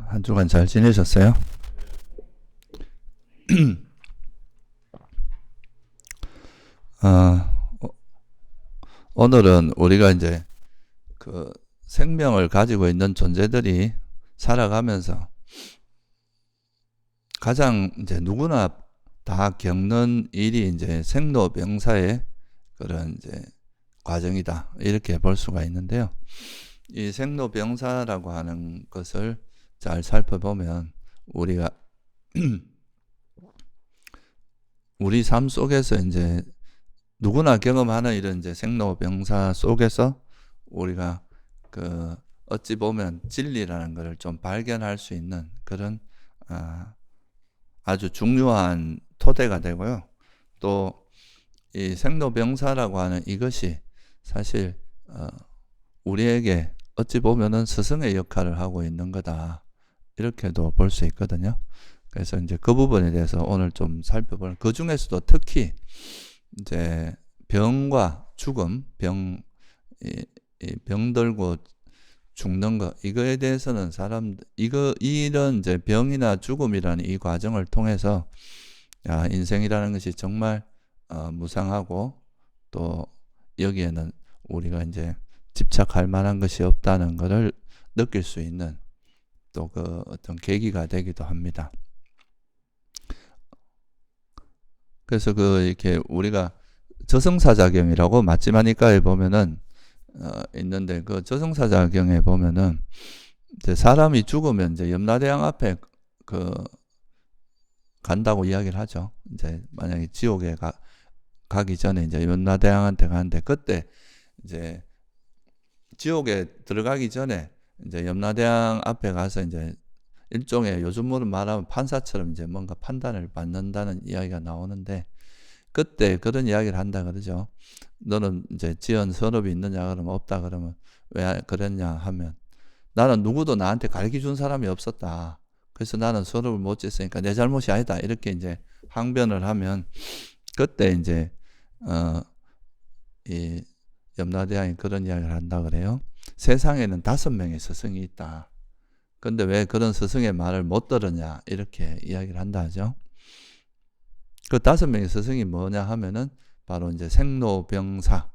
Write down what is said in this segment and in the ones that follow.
한 주간 잘 지내셨어요? 어, 오늘은 우리가 이제 그 생명을 가지고 있는 존재들이 살아가면서 가장 이제 누구나 다 겪는 일이 이제 생로병사의 그런 이제 과정이다. 이렇게 볼 수가 있는데요. 이 생로병사라고 하는 것을 잘 살펴보면 우리가 우리 삶 속에서 이제 누구나 경험하는 이런 이제 생로병사 속에서 우리가 그 어찌 보면 진리라는 것을 좀 발견할 수 있는 그런 아주 중요한 토대가 되고요. 또 이 생로병사라고 하는 이것이 사실 우리에게 어찌 보면은 스승의 역할을 하고 있는 거다. 이렇게도 볼 수 있거든요. 그래서 이제 그 부분에 대해서 오늘 좀 살펴볼. 그 중에서도 특히 이제 병과 죽음, 병들고 죽는 것, 이거에 대해서는 이런 이제 병이나 죽음이라는 이 과정을 통해서 인생이라는 것이 정말 무상하고 또 여기에는 우리가 이제 집착할 만한 것이 없다는 것을 느낄 수 있는 또 그 어떤 계기가 되기도 합니다. 그래서 이렇게 우리가 저승사자경이라고 맞지마니까에 보면은 있는데 그 저승사자경에 보면은 이제 사람이 죽으면 이제 염라대왕 앞에 간다고 이야기를 하죠. 이제 만약에 지옥에 가기 전에 이제 염라대왕한테 가는데 그때 이제 지옥에 들어가기 전에 이제 염라대왕 앞에 가서 이제 일종의 요즘으로 말하면 판사처럼 이제 뭔가 판단을 받는다는 이야기가 나오는데 그때 그런 이야기를 한다 그러죠. 너는 이제 지은 선업이 있느냐 그러면 없다 그러면 왜 그랬냐 하면 나는 누구도 나한테 가르쳐 준 사람이 없었다. 그래서 나는 선업을 못 지었으니까 내 잘못이 아니다. 이렇게 이제 항변을 하면 그때 이제 이 염라대왕이 그런 이야기를 한다 그래요. 세상에는 5명의 스승이 있다. 근데 왜 그런 스승의 말을 못 들었냐 이렇게 이야기를 한다 하죠. 그 5명의 스승이 뭐냐 하면은 바로 이제 생로병사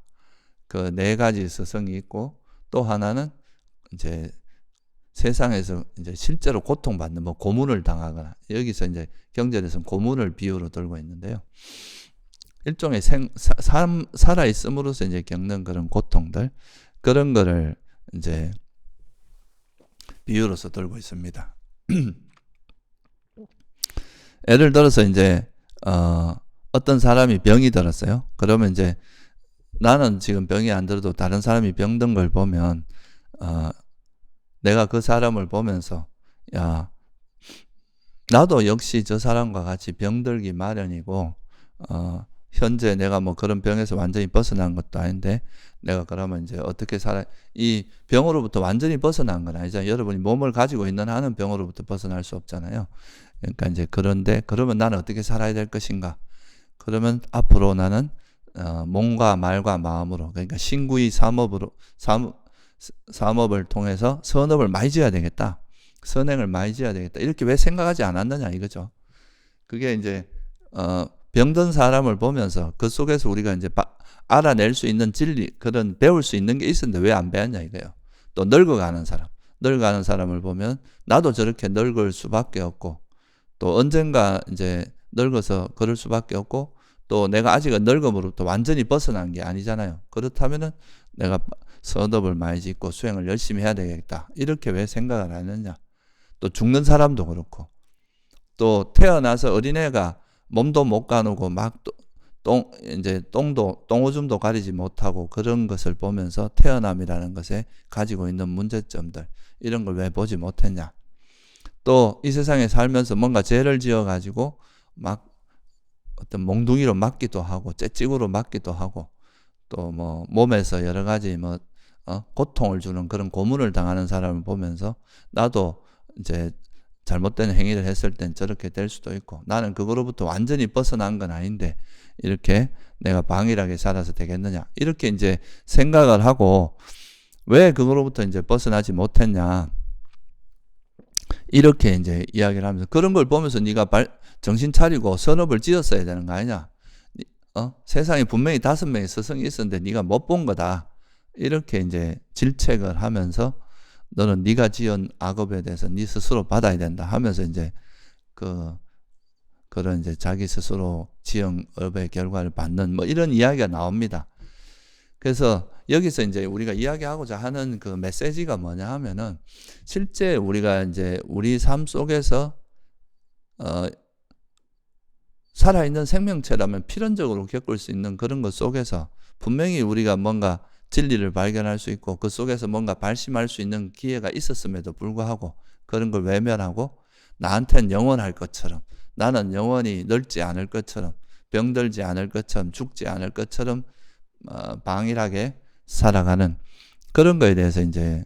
그 4가지 스승이 있고 또 하나는 이제 세상에서 이제 실제로 고통받는 뭐 고문을 당하거나 여기서 이제 경전에서는 고문을 비유로 들고 있는데요. 일종의 살아 있음으로써 이제 겪는 그런 고통들 그런 거를 이제 비유로서 들고 있습니다. 예를 들어서 이제 어떤 사람이 병이 들었어요. 그러면 이제 나는 지금 병이 안 들어도 다른 사람이 병든 걸 보면 내가 그 사람을 보면서 야 나도 역시 저 사람과 같이 병들기 마련이고 현재 내가 뭐 그런 병에서 완전히 벗어난 것도 아닌데 내가 그러면 이제 어떻게 이 병으로부터 완전히 벗어난 건 아니잖아요. 여러분이 몸을 가지고 있는 한은 병으로부터 벗어날 수 없잖아요. 그러니까 이제 그러면 나는 어떻게 살아야 될 것인가? 그러면 앞으로 나는 몸과 말과 마음으로 그러니까 신구의 삼업을 통해서 선업을 많이 지어야 되겠다. 선행을 많이 지어야 되겠다. 이렇게 왜 생각하지 않았느냐 이거죠. 그게 이제 병든 사람을 보면서 그 속에서 우리가 이제 알아낼 수 있는 진리, 그런 배울 수 있는 게 있었는데 왜 안 배웠냐 이거예요. 또 늙어가는 사람을 보면 나도 저렇게 늙을 수밖에 없고 또 언젠가 이제 늙어서 그럴 수밖에 없고 또 내가 아직은 늙음으로부터 완전히 벗어난 게 아니잖아요. 그렇다면은 내가 선업을 많이 짓고 수행을 열심히 해야 되겠다. 이렇게 왜 생각을 하느냐. 또 죽는 사람도 그렇고 또 태어나서 어린애가 몸도 못 가누고 막 똥오줌도 가리지 못하고 그런 것을 보면서 태어남이라는 것에 가지고 있는 문제점들 이런 걸 왜 보지 못했냐. 또 이 세상에 살면서 뭔가 죄를 지어 가지고 막 어떤 몽둥이로 맞기도 하고 째찍으로 맞기도 하고 또 뭐 몸에서 여러 가지 뭐 고통을 주는 그런 고문을 당하는 사람을 보면서 나도 이제 잘못된 행위를 했을 땐 저렇게 될 수도 있고 나는 그거로부터 완전히 벗어난 건 아닌데 이렇게 내가 방일하게 살아서 되겠느냐 이렇게 이제 생각을 하고 왜 그거로부터 이제 벗어나지 못했냐 이렇게 이제 이야기를 하면서 그런 걸 보면서 네가 정신 차리고 선업을 지었어야 되는 거 아니냐. 세상에 분명히 5명의 스승이 있었는데 네가 못 본 거다. 이렇게 이제 질책을 하면서 너는 네가 지은 악업에 대해서 네 스스로 받아야 된다 하면서 이제 그런 이제 자기 스스로 지은 업의 결과를 받는 뭐 이런 이야기가 나옵니다. 그래서 여기서 이제 우리가 이야기하고자 하는 그 메시지가 뭐냐 하면은 실제 우리가 이제 우리 삶 속에서 살아있는 생명체라면 필연적으로 겪을 수 있는 그런 것 속에서 분명히 우리가 뭔가 진리를 발견할 수 있고 그 속에서 뭔가 발심할 수 있는 기회가 있었음에도 불구하고 그런 걸 외면하고 나한테는 영원할 것처럼 나는 영원히 늙지 않을 것처럼 병들지 않을 것처럼 죽지 않을 것처럼 방일하게 살아가는 그런 거에 대해서 이제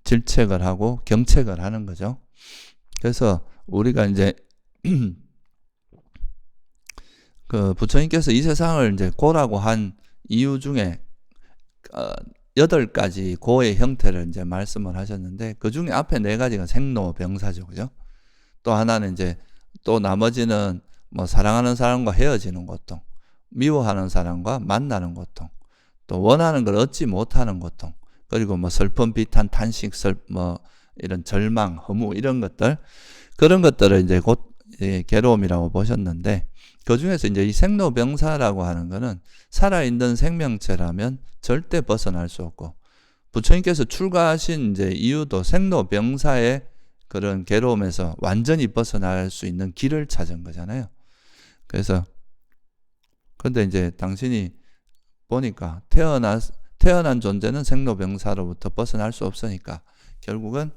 질책을 하고 경책을 하는 거죠. 그래서 우리가 이제 그 부처님께서 이 세상을 이제 고라고 한 이유 중에 8가지 고의 형태를 이제 말씀을 하셨는데 그 중에 앞에 4가지가 생로병사죠. 그죠? 또 하나는 이제 또 나머지는 뭐 사랑하는 사람과 헤어지는 고통, 미워하는 사람과 만나는 고통, 또 원하는 걸 얻지 못하는 고통, 그리고 뭐 슬픔, 비탄, 탄식, 뭐 이런 절망, 허무 이런 것들 그런 것들을 이제 곧 괴로움이라고 보셨는데 그 중에서 이제 이 생로병사라고 하는 거는 살아있는 생명체라면 절대 벗어날 수 없고 부처님께서 출가하신 이제 이유도 생로병사의 그런 괴로움에서 완전히 벗어날 수 있는 길을 찾은 거잖아요. 그래서 근데 이제 당신이 보니까 태어난 존재는 생로병사로부터 벗어날 수 없으니까 결국은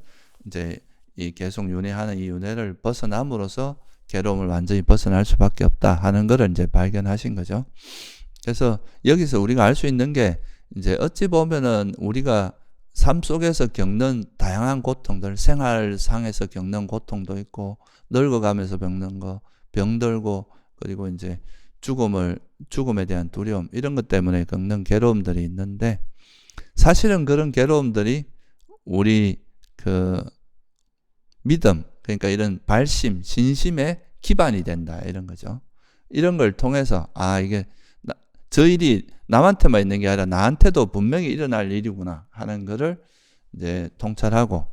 이제 이 계속 윤회하는 이 윤회를 벗어남으로써 괴로움을 완전히 벗어날 수밖에 없다 하는 것을 이제 발견하신 거죠. 그래서 여기서 우리가 알 수 있는 게 이제 어찌 보면은 우리가 삶 속에서 겪는 다양한 고통들, 생활상에서 겪는 고통도 있고 늙어가면서 겪는 거, 병들고 그리고 이제 죽음에 대한 두려움 이런 것 때문에 겪는 괴로움들이 있는데 사실은 그런 괴로움들이 우리 그 믿음 그러니까 이런 발심, 진심의 기반이 된다 이런 거죠. 이런 걸 통해서 이게 저 일이 남한테만 있는 게 아니라 나한테도 분명히 일어날 일이구나 하는 거를 이제 통찰하고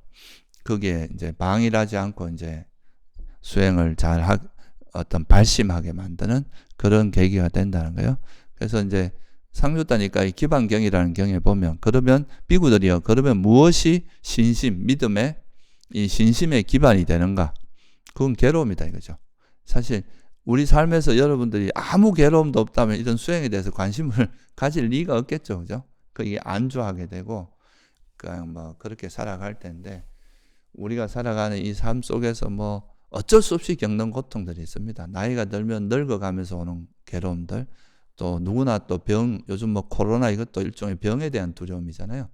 거기에 이제 방일하지 않고 이제 수행을 어떤 발심하게 만드는 그런 계기가 된다는 거예요. 그래서 이제 상주따니까 이 기반경이라는 경에 보면 그러면 비구들이요. 그러면 무엇이 신심, 믿음의 이 신심의 기반이 되는가? 그건 괴로움이다 이거죠. 사실 우리 삶에서 여러분들이 아무 괴로움도 없다면 이런 수행에 대해서 관심을 가질 리가 없겠죠. 그죠? 그게 안주하게 되고 그냥 뭐 그렇게 살아갈 텐데 우리가 살아가는 이 삶 속에서 뭐 어쩔 수 없이 겪는 고통들이 있습니다. 나이가 들면 늙어가면서 오는 괴로움들 또 누구나 또 요즘 뭐 코로나 이것도 일종의 병에 대한 두려움이잖아요.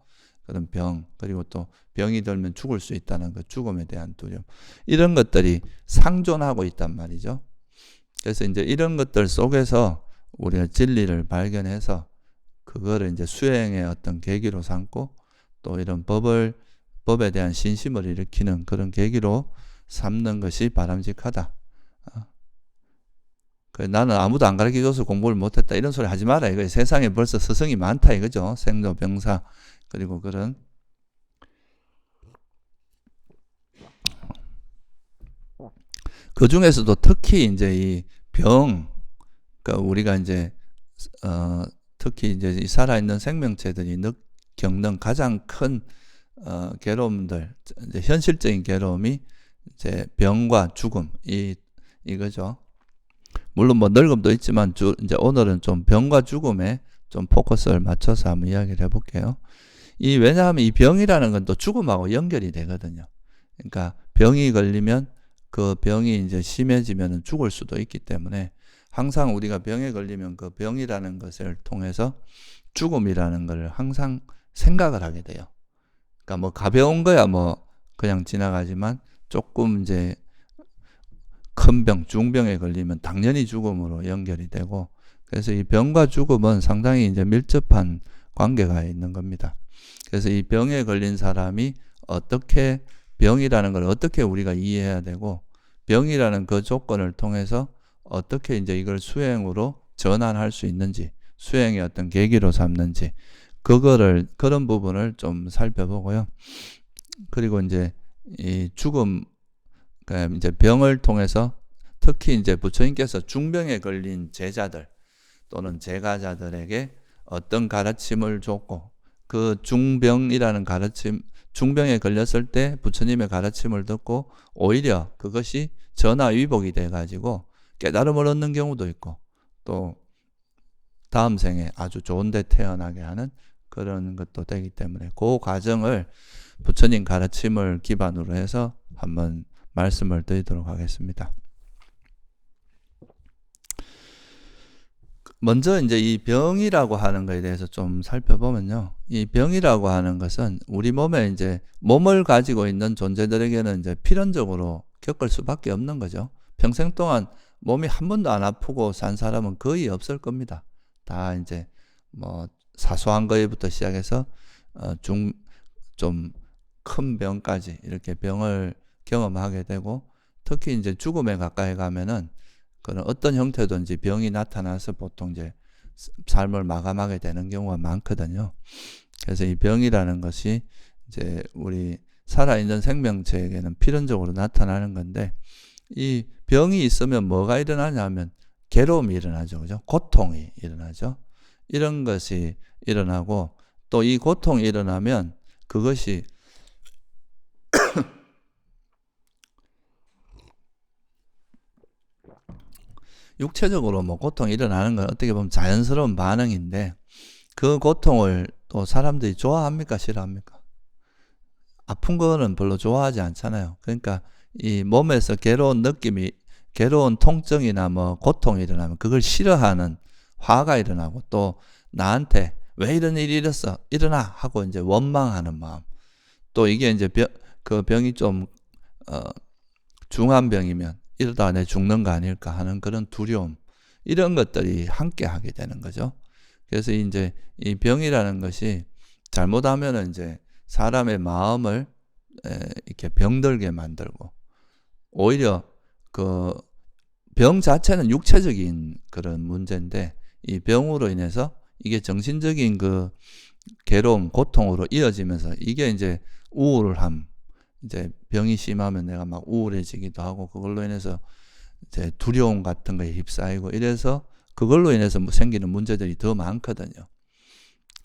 그런 병 그리고 또 병이 들면 죽을 수 있다는 그 죽음에 대한 두려움 이런 것들이 상존하고 있단 말이죠. 그래서 이제 이런 것들 속에서 우리가 진리를 발견해서 그거를 이제 수행의 어떤 계기로 삼고 또 이런 법에 대한 신심을 일으키는 그런 계기로 삼는 것이 바람직하다. 나는 아무도 안 가르쳐줘서 공부를 못했다 이런 소리 하지 마라 이거. 세상에 벌써 스승이 많다 이거죠. 생로병사 그리고 그런 그 중에서도 특히 이제 이 병, 그러니까 우리가 이제 특히 이제 이 살아있는 생명체들이 겪는 가장 큰 괴로움들, 이제 현실적인 괴로움이 이제 병과 죽음 이거죠. 물론 뭐 늙음도 있지만 이제 오늘은 좀 병과 죽음에 좀 포커스를 맞춰서 한번 이야기를 해볼게요. 왜냐하면 이 병이라는 건 또 죽음하고 연결이 되거든요. 그러니까 병이 걸리면 그 병이 이제 심해지면 죽을 수도 있기 때문에 항상 우리가 병에 걸리면 그 병이라는 것을 통해서 죽음이라는 걸 항상 생각을 하게 돼요. 그러니까 뭐 가벼운 거야 뭐 그냥 지나가지만 조금 이제 큰 병, 중병에 걸리면 당연히 죽음으로 연결이 되고 그래서 이 병과 죽음은 상당히 이제 밀접한 관계가 있는 겁니다. 그래서 이 병에 걸린 사람이 어떻게 병이라는 걸 어떻게 우리가 이해해야 되고 병이라는 그 조건을 통해서 어떻게 이제 이걸 수행으로 전환할 수 있는지, 수행의 어떤 계기로 삼는지, 그런 부분을 좀 살펴보고요. 그리고 이제 이 죽음, 이제 병을 통해서 특히 이제 부처님께서 중병에 걸린 제자들 또는 제가자들에게 어떤 가르침을 줬고, 그 중병이라는 가르침, 중병에 걸렸을 때 부처님의 가르침을 듣고 오히려 그것이 전화위복이 돼가지고 깨달음을 얻는 경우도 있고, 또 다음 생에 아주 좋은 데 태어나게 하는 그런 것도 되기 때문에 그 과정을 부처님 가르침을 기반으로 해서 한번 말씀을 드리도록 하겠습니다. 먼저 이제 이 병이라고 하는 것에 대해서 좀 살펴보면요. 이 병이라고 하는 것은 우리 몸에 이제 몸을 가지고 있는 존재들에게는 이제 필연적으로 겪을 수밖에 없는 거죠. 평생 동안 몸이 한 번도 안 아프고 산 사람은 거의 없을 겁니다. 다 이제 뭐 사소한 거에부터 시작해서 좀 큰 병까지 이렇게 병을 경험하게 되고, 특히 이제 죽음에 가까이 가면은 그런 어떤 형태든지 병이 나타나서 보통 이제 삶을 마감하게 되는 경우가 많거든요. 그래서 이 병이라는 것이 이제 우리 살아있는 생명체에게는 필연적으로 나타나는 건데, 이 병이 있으면 뭐가 일어나냐면 괴로움이 일어나죠. 그죠? 고통이 일어나죠. 이런 것이 일어나고, 또 이 고통이 일어나면 그것이 육체적으로 뭐 고통이 일어나는 건 어떻게 보면 자연스러운 반응인데, 그 고통을 또 사람들이 좋아합니까? 싫어합니까? 아픈 거는 별로 좋아하지 않잖아요. 그러니까 이 몸에서 괴로운 통증이나 뭐 고통이 일어나면 그걸 싫어하는 화가 일어나고, 또 나한테 왜 이런 일이 일어나 하고 이제 원망하는 마음, 또 이게 이제 그 병이 좀 중한 병이면 이러다 내 죽는 거 아닐까 하는 그런 두려움, 이런 것들이 함께 하게 되는 거죠. 그래서 이제 이 병이라는 것이 잘못하면은 이제 사람의 마음을 이렇게 병들게 만들고, 오히려 그 병 자체는 육체적인 그런 문제인데, 이 병으로 인해서 이게 정신적인 그 괴로움, 고통으로 이어지면서 이게 이제 우울함, 이제 병이 심하면 내가 막 우울해지기도 하고, 그걸로 인해서 이제 두려움 같은 거에 휩싸이고, 이래서 그걸로 인해서 생기는 문제들이 더 많거든요.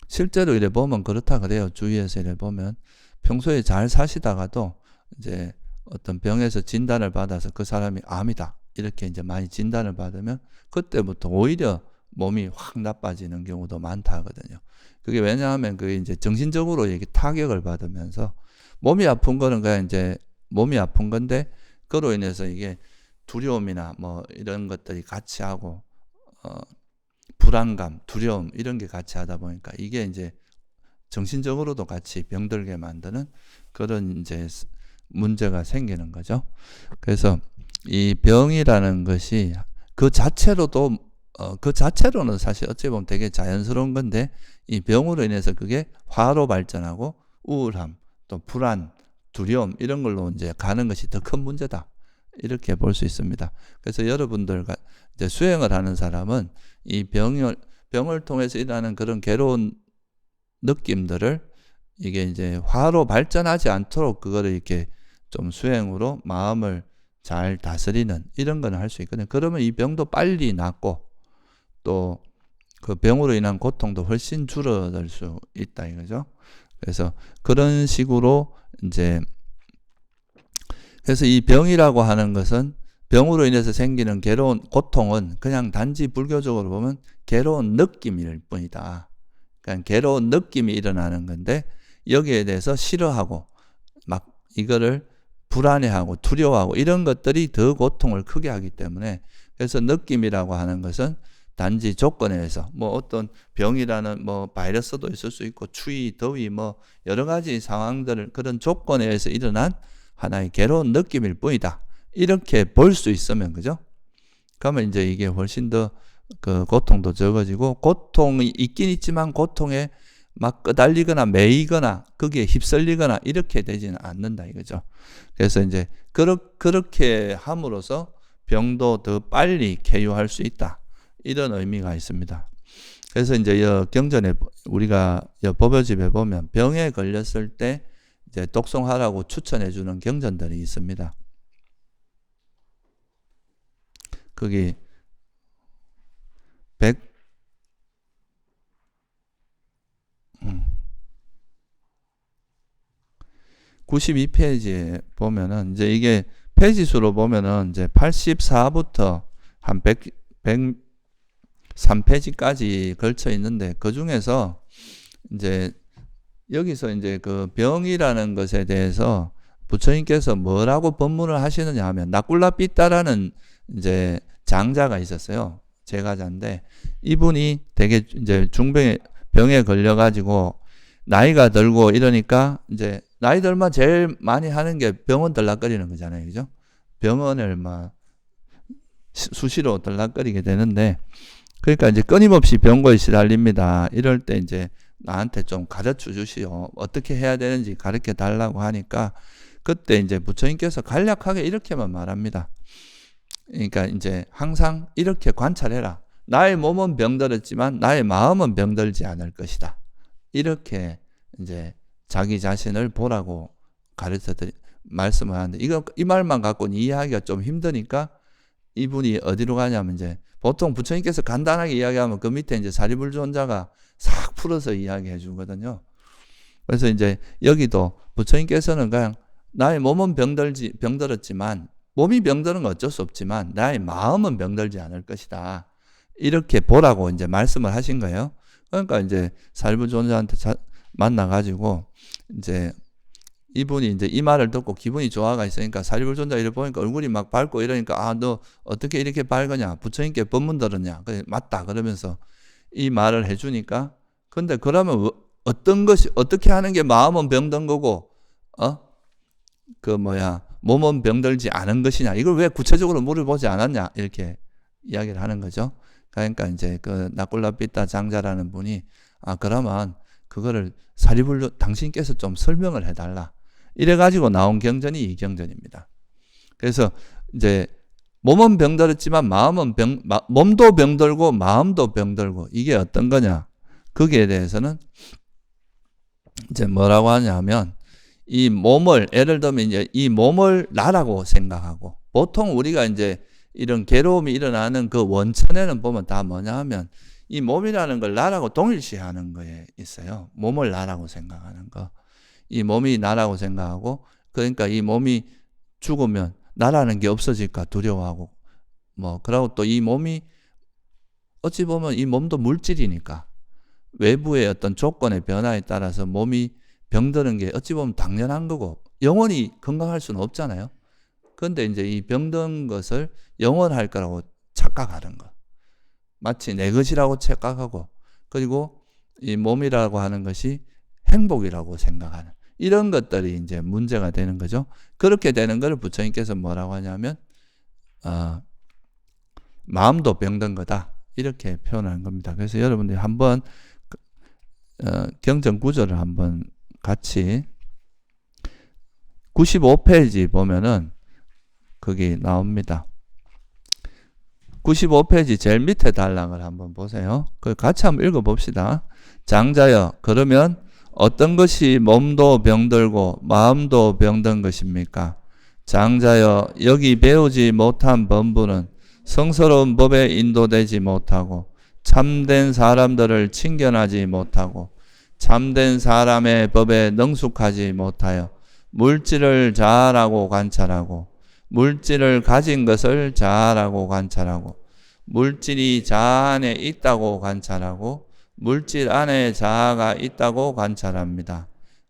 실제로 이래 보면 그렇다 그래요. 주위에서 이래 보면 평소에 잘 사시다가도 이제 어떤 병에서 진단을 받아서 그 사람이 암이다 이렇게 이제 많이 진단을 받으면 그때부터 오히려 몸이 확 나빠지는 경우도 많다 하거든요. 그게 왜냐하면 그게 이제 정신적으로 이렇게 타격을 받으면서, 몸이 아픈 거는 그냥 이제 몸이 아픈 건데, 그로 인해서 이게 두려움이나 뭐 이런 것들이 같이 하고, 불안감, 두려움 이런 게 같이 하다 보니까 이게 이제 정신적으로도 같이 병들게 만드는 그런 이제 문제가 생기는 거죠. 그래서 이 병이라는 것이 그 자체로는 사실 어찌 보면 되게 자연스러운 건데, 이 병으로 인해서 그게 화로 발전하고 우울함, 또 불안, 두려움 이런 걸로 이제 가는 것이 더 큰 문제다, 이렇게 볼 수 있습니다. 그래서 여러분들과 이제 수행을 하는 사람은 이 병을 통해서 일어나는 그런 괴로운 느낌들을 이게 이제 화로 발전하지 않도록 그거를 이렇게 좀 수행으로 마음을 잘 다스리는 이런 건 할 수 있거든요. 그러면 이 병도 빨리 낫고, 또 그 병으로 인한 고통도 훨씬 줄어들 수 있다 이거죠. 그래서 그런 식으로 이제, 그래서 이 병이라고 하는 것은 병으로 인해서 생기는 고통은 그냥 단지 불교적으로 보면 괴로운 느낌일 뿐이다. 그러니까 괴로운 느낌이 일어나는 건데, 여기에 대해서 싫어하고 막 이거를 불안해하고 두려워하고 이런 것들이 더 고통을 크게 하기 때문에, 그래서 느낌이라고 하는 것은 단지 조건에 의해서 뭐 어떤 병이라는 뭐 바이러스도 있을 수 있고, 추위, 더위 뭐 여러 가지 상황들을 그런 조건에 의해서 일어난 하나의 괴로운 느낌일 뿐이다, 이렇게 볼 수 있으면, 그죠? 그러면 이제 이게 훨씬 더 그 고통도 적어지고, 고통이 있긴 있지만 고통의 막 끄달리거나 매이거나 거기에 휩쓸리거나 이렇게 되지는 않는다 이거죠. 그래서 이제 그렇게 함으로써 병도 더 빨리 쾌유할 수 있다. 이런 의미가 있습니다. 그래서 이제 경전에 우리가 법요집에 보면 병에 걸렸을 때 이제 독송하라고 추천해 주는 경전들이 있습니다. 거기 92페이지에 보면은 이제 이게 페이지 수로 보면은 이제 84부터 한 103페이지까지 걸쳐 있는데 그 중에서 이제 여기서 이제 그 병이라는 것에 대해서 부처님께서 뭐라고 법문을 하시느냐 하면 나꿀라삐따라는 이제 장자가 있었어요. 제가자인데 이분이 되게 이제 병에 걸려가지고 나이가 들고 이러니까 이제 나이 들면 제일 많이 하는 게 병원 들락거리는 거잖아요. 그죠? 병원을 막 수시로 들락거리게 되는데 그러니까 이제 끊임없이 병고에 시달립니다. 이럴 때 이제 나한테 좀 가르쳐 주시오. 어떻게 해야 되는지 가르쳐 달라고 하니까 그때 이제 부처님께서 간략하게 이렇게만 말합니다. 그러니까 이제 항상 이렇게 관찰해라. 나의 몸은 병들었지만 나의 마음은 병들지 않을 것이다. 이렇게 이제 자기 자신을 보라고 말씀을 하는데 이 말만 갖고는 이해하기가 좀 힘드니까 이분이 어디로 가냐면 이제 보통 부처님께서 간단하게 이야기하면 그 밑에 이제 사리불존자가 싹 풀어서 이야기해 주거든요. 그래서 이제 여기도 부처님께서는 그냥 나의 몸은 병들었지만 몸이 병드는 건 어쩔 수 없지만 나의 마음은 병들지 않을 것이다. 이렇게 보라고 이제 말씀을 하신 거예요. 그러니까 이제 사리불존자한테 만나가지고 이제 이분이 이제 이 말을 듣고 기분이 좋아가 있으니까 사리불존자 이를 보니까 얼굴이 막 밝고 이러니까 너 어떻게 이렇게 밝으냐? 부처님께 법문 들었냐? 그래 맞다 그러면서 이 말을 해주니까 근데 그러면 어떻게 하는 게 마음은 병든 거고 몸은 병들지 않은 것이냐? 이걸 왜 구체적으로 물어보지 않았냐? 이렇게 이야기를 하는 거죠. 그러니까 이제 그 나꿀라삐따 장자라는 분이 그러면 그거를 당신께서 좀 설명을 해달라. 이래가지고 나온 경전이 이 경전입니다. 그래서 이제 몸은 병들었지만 몸도 병들고 마음도 병들고 이게 어떤 거냐? 거기에 대해서는 이제 뭐라고 하냐면 이 몸을 예를 들면 이제 이 몸을 나라고 생각하고 보통 우리가 이제 이런 괴로움이 일어나는 그 원천에는 보면 다 뭐냐 하면 이 몸이라는 걸 나라고 동일시하는 거에 있어요. 몸을 나라고 생각하는 거. 이 몸이 나라고 생각하고 그러니까 이 몸이 죽으면 나라는 게 없어질까 두려워하고 그러고 또 이 몸이 어찌 보면 이 몸도 물질이니까 외부의 어떤 조건의 변화에 따라서 몸이 병드는 게 어찌 보면 당연한 거고 영원히 건강할 수는 없잖아요. 그런데 이제 이 병든 것을 영원할 거라고 착각하는 거. 마치 내 것이라고 착각하고 그리고 이 몸이라고 하는 것이 행복이라고 생각하는 이런 것들이 이제 문제가 되는 거죠. 그렇게 되는 걸 부처님께서 뭐라고 하냐면 마음도 병든 거다 이렇게 표현하는 겁니다. 그래서 여러분들이 한번 경전 구절을 한번 같이 95페이지 보면은 거기 나옵니다. 95페이지 제일 밑에 단락을 한번 보세요. 그걸 같이 한번 읽어봅시다. 장자여, 그러면 어떤 것이 몸도 병들고 마음도 병든 것입니까? 장자여, 여기 배우지 못한 범부는 성스러운 법에 인도되지 못하고 참된 사람들을 친견하지 못하고 참된 사람의 법에 능숙하지 못하여 물질을 자아라고 관찰하고 물질을 가진 것을 자아라고 관찰하고 물질이 자아 안에 있다고 관찰하고 물질 안에 자아가 있다고 관찰합니다.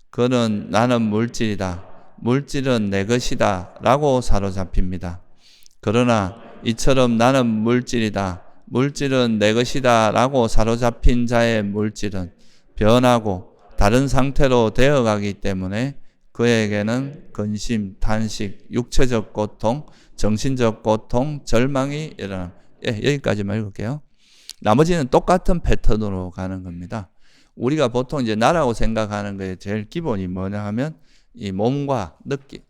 그는 나는 물질이다. 물질은 내 것이다. 라고 사로잡힙니다. 그러나 이처럼 나는 물질이다. 물질은 내 것이다. 라고 사로잡힌 자의 물질은 변하고 다른 상태로 되어가기 때문에 그에게는 근심, 탄식, 육체적 고통, 정신적 고통, 절망이 일어납니다. 여기까지만 읽을게요. 나머지는 똑같은 패턴으로 가는 겁니다. 우리가 보통 이제 나라고 생각하는 거에 제일 기본이 뭐냐 하면 이 몸과 느낌,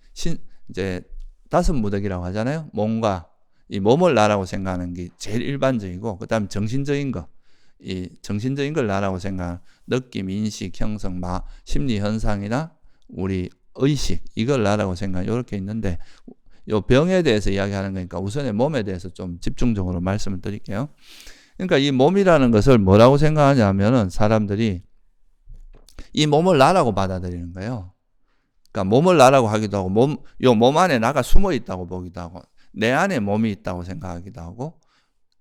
이제 다섯 무덕이라고 하잖아요. 몸과 이 몸을 나라고 생각하는 게 제일 일반적이고, 그 다음 정신적인 거, 이 정신적인 걸 나라고 생각하는 느낌, 인식, 형성, 심리 현상이나 우리 의식, 이걸 나라고 생각하는 이렇게 있는데, 요 병에 대해서 이야기하는 거니까 우선에 몸에 대해서 좀 집중적으로 말씀을 드릴게요. 그러니까 이 몸이라는 것을 뭐라고 생각하냐 하면은 사람들이 이 몸을 나라고 받아들이는 거예요. 그러니까 몸을 나라고 하기도 하고, 몸 안에 나가 숨어 있다고 보기도 하고, 내 안에 몸이 있다고 생각하기도 하고,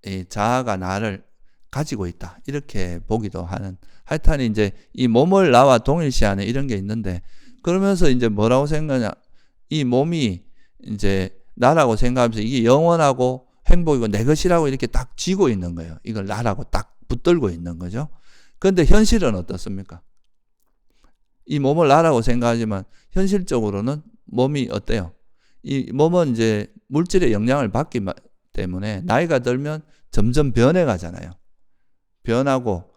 이 자아가 나를 가지고 있다, 이렇게 보기도 하는, 하여튼 이제 이 몸을 나와 동일시하는 이런 게 있는데, 그러면서 이제 뭐라고 생각하냐, 이 몸이 이제 나라고 생각하면서 이게 영원하고 행복이고 내 것이라고 이렇게 딱 쥐고 있는 거예요. 이걸 나라고 딱 붙들고 있는 거죠. 그런데 현실은 어떻습니까? 이 몸을 나라고 생각하지만 현실적으로는 몸이 어때요? 이 몸은 이제 물질의 영향을 받기 때문에 나이가 들면 점점 변해가잖아요. 변하고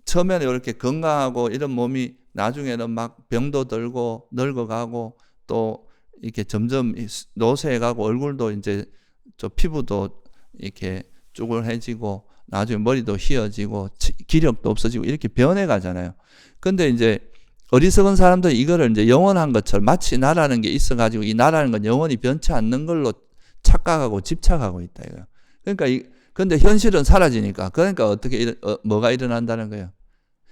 처음에는 이렇게 건강하고 이런 몸이 나중에는 막 병도 들고 늙어가고 또 이렇게 점점 노쇠해가고 얼굴도 이제 저 피부도 이렇게 쭈글해지고 나중에 머리도 휘어지고 기력도 없어지고 이렇게 변해가잖아요. 근데 이제 어리석은 사람들이 이거를 이제 영원한 것처럼 마치 나라는 게 있어가지고 이 나라는 건 영원히 변치 않는 걸로 착각하고 집착하고 있다 이거예요. 그러니까 근데 현실은 사라지니까 그러니까 어떻게 뭐가 일어난다는 거예요.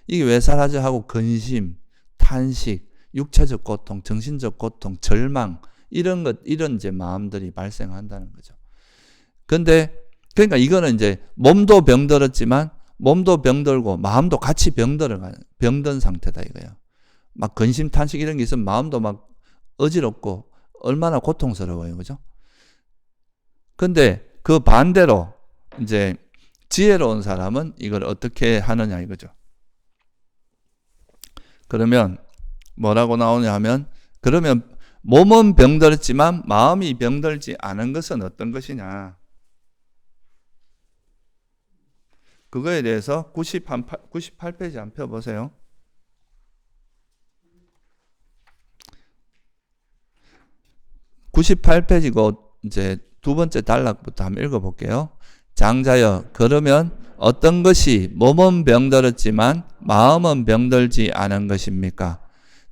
이게 왜 사라져 하고 근심, 탄식, 육체적 고통, 정신적 고통, 절망 이런 이제 마음들이 발생한다는 거죠. 근데 그러니까 이거는 이제 몸도 병들었지만 몸도 병들고 마음도 같이 병든 상태다 이거예요. 막 근심, 탄식 이런 게 있으면 마음도 막 어지럽고 얼마나 고통스러워요. 그죠? 근데 그 반대로 이제 지혜로운 사람은 이걸 어떻게 하느냐 이거죠. 그러면 뭐라고 나오냐 하면, 그러면 몸은 병들었지만 마음이 병들지 않은 것은 어떤 것이냐. 그거에 대해서 98페이지 한번 펴보세요. 98페이지고 이제 두 번째 단락부터 한번 읽어볼게요. 장자여, 그러면 어떤 것이 몸은 병들었지만 마음은 병들지 않은 것입니까?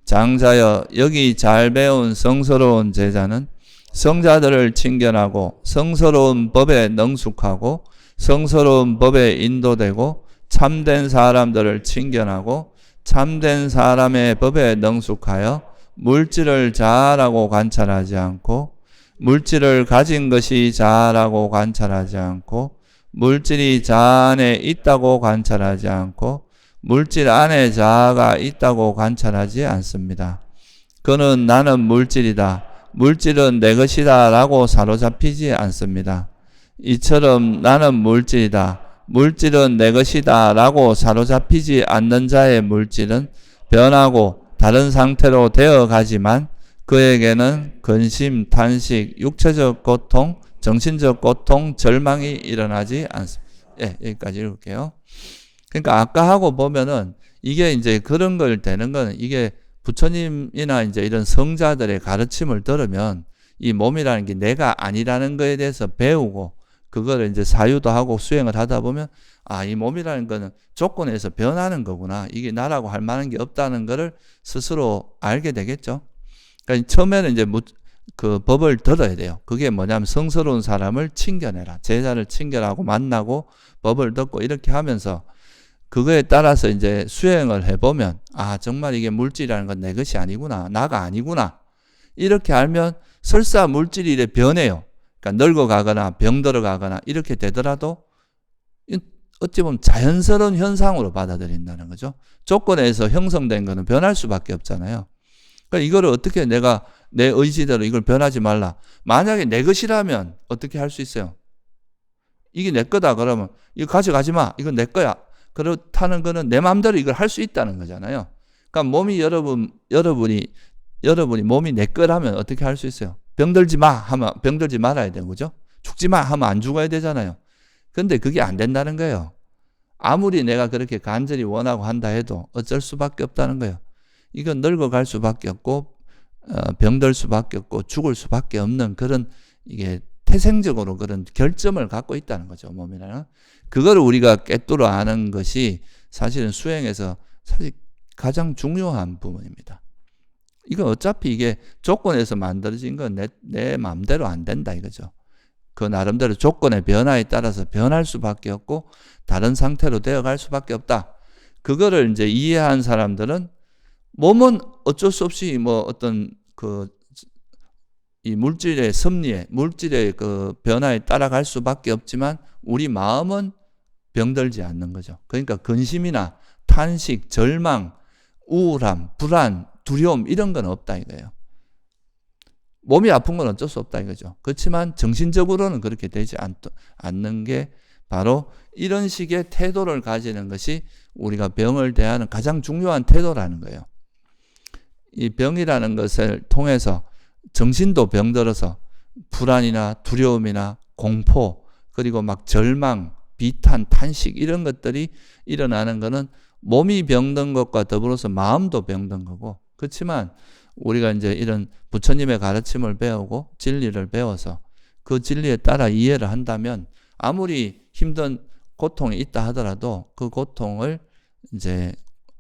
장자여, 여기 잘 배운 성스러운 제자는 성자들을 친견하고 성스러운 법에 능숙하고 성스러운 법에 인도되고 참된 사람들을 친견하고 참된 사람의 법에 능숙하여 물질을 자아라고 관찰하지 않고 물질을 가진 것이 자아라고 관찰하지 않고 물질이 자아 안에 있다고 관찰하지 않고 물질 안에 자아가 있다고 관찰하지 않습니다. 그는 나는 물질이다, 물질은 내 것이다 라고 사로잡히지 않습니다. 이처럼 나는 물질이다, 물질은 내 것이다 라고 사로잡히지 않는 자의 물질은 변하고 다른 상태로 되어가지만 그에게는 근심, 탄식, 육체적 고통, 정신적 고통, 절망이 일어나지 않습니다. 예, 여기까지 읽을게요. 그러니까 아까 하고 보면은 이게 이제 그런 걸 되는 거는 이게 부처님이나 이제 이런 성자들의 가르침을 들으면 이 몸이라는 게 내가 아니라는 거에 대해서 배우고 그거를 이제 사유도 하고 수행을 하다 보면 아, 이 몸이라는 거는 조건에서 변하는 거구나. 이게 나라고 할 만한 게 없다는 거를 스스로 알게 되겠죠. 그러니까 처음에는 이제 그 법을 들어야 돼요. 그게 뭐냐면 성스러운 사람을 친견해라. 제자를 친견하고 만나고 법을 듣고 이렇게 하면서 그거에 따라서 이제 수행을 해보면 아, 정말 이게 물질이라는 건 내 것이 아니구나. 나가 아니구나. 이렇게 알면 설사 물질이 이래 변해요. 그러니까 늙어가거나 병들어가거나 이렇게 되더라도 어찌 보면 자연스러운 현상으로 받아들인다는 거죠. 조건에서 형성된 거는 변할 수밖에 없잖아요. 그러니까 이거를 어떻게 내가 내 의지대로 이걸 변하지 말라. 만약에 내 것이라면 어떻게 할 수 있어요? 이게 내 거다 그러면 이거 가져가지 마. 이건 내 거야. 그렇다는 거는 내 마음대로 이걸 할 수 있다는 거잖아요. 그러니까 몸이 여러분이 몸이 내 거라면 어떻게 할 수 있어요? 병들지 마 하면 병들지 말아야 되는 거죠. 죽지 마 하면 안 죽어야 되잖아요. 근데 그게 안 된다는 거예요. 아무리 내가 그렇게 간절히 원하고 한다 해도 어쩔 수밖에 없다는 거예요. 이건 늙어갈 수밖에 없고 병들 수밖에 없고 죽을 수밖에 없는 그런 이게 태생적으로 그런 결점을 갖고 있다는 거죠. 몸이라는. 그걸 우리가 꿰뚫어 아는 것이 사실은 수행에서 사실 가장 중요한 부분입니다. 이건 어차피 이게 조건에서 만들어진 건 내 마음대로 안 된다 이거죠. 그 나름대로 조건의 변화에 따라서 변할 수밖에 없고 다른 상태로 되어갈 수밖에 없다. 그거를 이제 이해한 사람들은 몸은 어쩔 수 없이 뭐 어떤 이 물질의 섭리에, 물질의 그 변화에 따라갈 수밖에 없지만 우리 마음은 병들지 않는 거죠. 그러니까 근심이나 탄식, 절망, 우울함, 불안, 두려움 이런 건 없다 이거예요. 몸이 아픈 건 어쩔 수 없다 이거죠. 그렇지만 정신적으로는 그렇게 되지 않는 게 바로 이런 식의 태도를 가지는 것이 우리가 병을 대하는 가장 중요한 태도라는 거예요. 이 병이라는 것을 통해서 정신도 병들어서 불안이나 두려움이나 공포 그리고 막 절망, 비탄, 탄식 이런 것들이 일어나는 것은 몸이 병든 것과 더불어서 마음도 병든 거고 그렇지만 우리가 이제 이런 부처님의 가르침을 배우고 진리를 배워서 그 진리에 따라 이해를 한다면 아무리 힘든 고통이 있다 하더라도 그 고통을 이제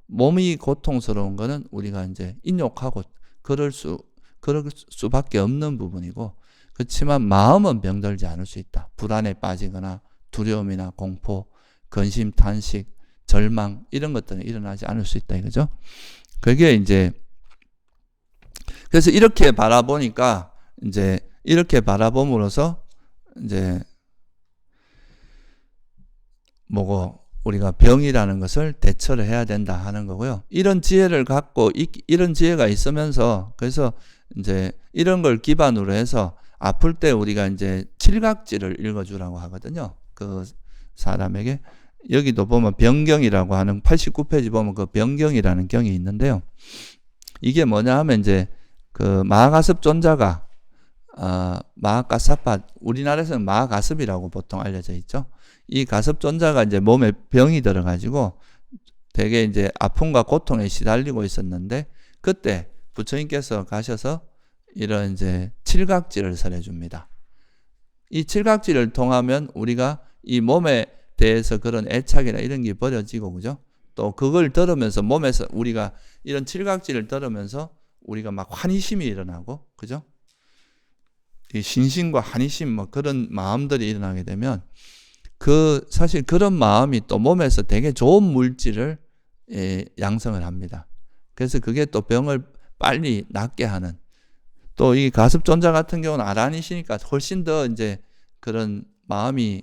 몸이 고통스러운 거는 우리가 이제 인욕하고 그럴 수밖에 없는 부분이고 그렇지만 마음은 병들지 않을 수 있다. 불안에 빠지거나 두려움이나 공포, 근심, 탄식, 절망 이런 것들은 일어나지 않을 수 있다 이거죠. 그게 이제 그래서 이렇게 바라보니까 이제 이렇게 바라봄으로써 이제 뭐고 우리가 병이라는 것을 대처를 해야 된다 하는 거고요. 이런 지혜를 갖고 이런 지혜가 있으면서 그래서 이제 이런 걸 기반으로 해서 아플 때 우리가 이제 칠각지를 읽어주라고 하거든요. 그 사람에게 여기도 보면 병경이라고 하는 89페이지 보면 그 병경이라는 경이 있는데요. 이게 뭐냐 하면 이제 그 마하가섭존자가 마하가사파 우리나라에서는 마하가섭이라고 보통 알려져 있죠. 이 가섭존자가 이제 몸에 병이 들어가지고 되게 이제 아픔과 고통에 시달리고 있었는데 그때 부처님께서 가셔서 이런 이제 칠각지를 설해줍니다. 이 칠각지를 통하면 우리가 이 몸에 대해서 그런 애착이나 이런 게 버려지고 그죠? 또 그걸 들으면서 몸에서 우리가 이런 칠각지를 들으면서 우리가 막 환희심이 일어나고 그죠? 이 신심과 환희심 뭐 그런 마음들이 일어나게 되면 그 사실 그런 마음이 또 몸에서 되게 좋은 물질을 양성을 합니다. 그래서 그게 또 병을 빨리 낫게 하는 또 이 가섭존자 같은 경우는 아란이시니까 훨씬 더 이제 그런 마음이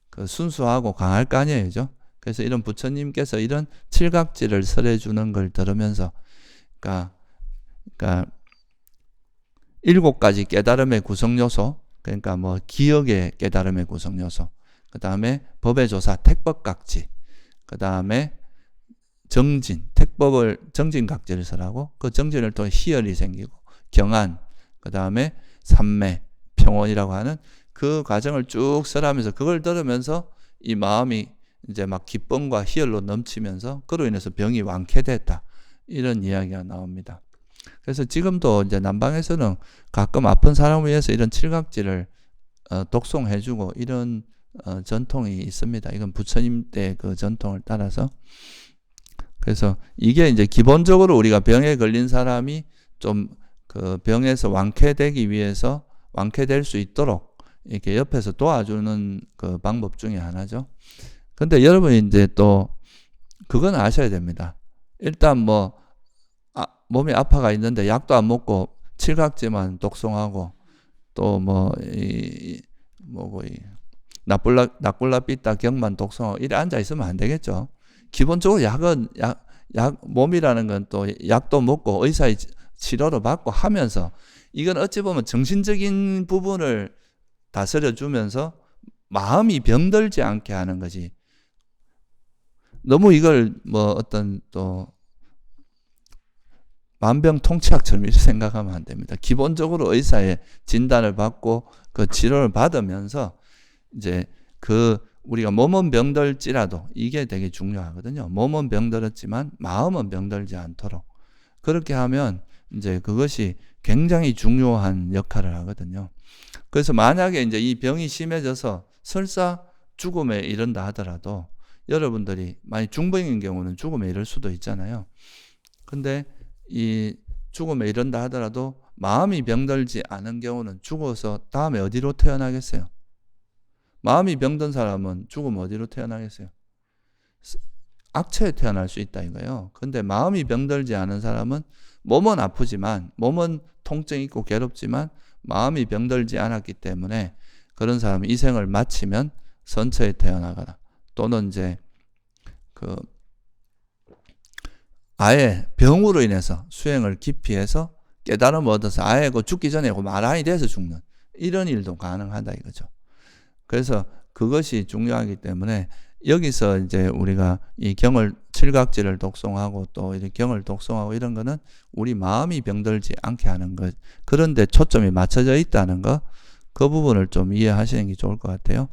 그 순수하고 강할 거 아니에요, 그죠? 그래서 이런 부처님께서 이런 칠각지를 설해 주는 걸 들으면서 그러니까 7가지 깨달음의 구성 요소, 그러니까 뭐 기억의 깨달음의 구성 요소, 그 다음에 법의 조사, 택법각지, 그 다음에 정진, 택법을 정진각지를 설하고 그 정진을 통해 희열이 생기고 경안, 그 다음에 삼매, 평온이라고 하는 그 과정을 쭉 설하면서 그걸 들으면서 이 마음이 이제 막 기쁨과 희열로 넘치면서 그로 인해서 병이 완쾌됐다. 이런 이야기가 나옵니다. 그래서 지금도 이제 남방에서는 가끔 아픈 사람을 위해서 이런 칠각지를 독송해주고 이런 전통이 있습니다. 이건 부처님 때 그 전통을 따라서. 그래서 이게 이제 기본적으로 우리가 병에 걸린 사람이 좀 그 병에서 완쾌되기 위해서 완쾌될 수 있도록 이렇게 옆에서 도와주는 그 방법 중에 하나죠. 근데 여러분이 이제 또 그건 아셔야 됩니다. 일단 뭐 몸이 아파가 있는데 약도 안 먹고 칠각지만 독송하고 또 뭐 나꿀라삐따 경만 독송하고 이래 앉아 있으면 안 되겠죠. 기본적으로 약은 몸이라는 건 또 약도 먹고 의사의 치료를 받고 하면서 이건 어찌 보면 정신적인 부분을 다스려 주면서 마음이 병들지 않게 하는 거지. 너무 이걸 뭐 어떤 또 만병통치약처럼 이렇게 생각하면 안 됩니다. 기본적으로 의사의 진단을 받고 그 치료를 받으면서 이제 그 우리가 몸은 병들지라도 이게 되게 중요하거든요. 몸은 병들었지만 마음은 병들지 않도록 그렇게 하면 이제 그것이 굉장히 중요한 역할을 하거든요. 그래서 만약에 이제 이 병이 심해져서 설사 죽음에 이른다 하더라도 여러분들이 만약 중병인 경우는 죽음에 이를 수도 있잖아요. 근데 이 죽음에 이른다 하더라도 마음이 병들지 않은 경우는 죽어서 다음에 어디로 태어나겠어요? 마음이 병든 사람은 죽으면 어디로 태어나겠어요? 악처에 태어날 수 있다 이거예요. 근데 마음이 병들지 않은 사람은 몸은 아프지만 몸은 통증이 있고 괴롭지만 마음이 병들지 않았기 때문에 그런 사람이 이 생을 마치면 선처에 태어나거나 또는 이제 그 아예 병으로 인해서 수행을 깊이 해서 깨달음을 얻어서 아예 그 죽기 전에 그 마라이 돼서 죽는 이런 일도 가능하다 이거죠. 그래서 그것이 중요하기 때문에 여기서 이제 우리가 이 경을 칠각지를 독송하고 또 이 경을 독송하고 이런 거는 우리 마음이 병들지 않게 하는 것 그런데 초점이 맞춰져 있다는 거 그 부분을 좀 이해하시는 게 좋을 것 같아요.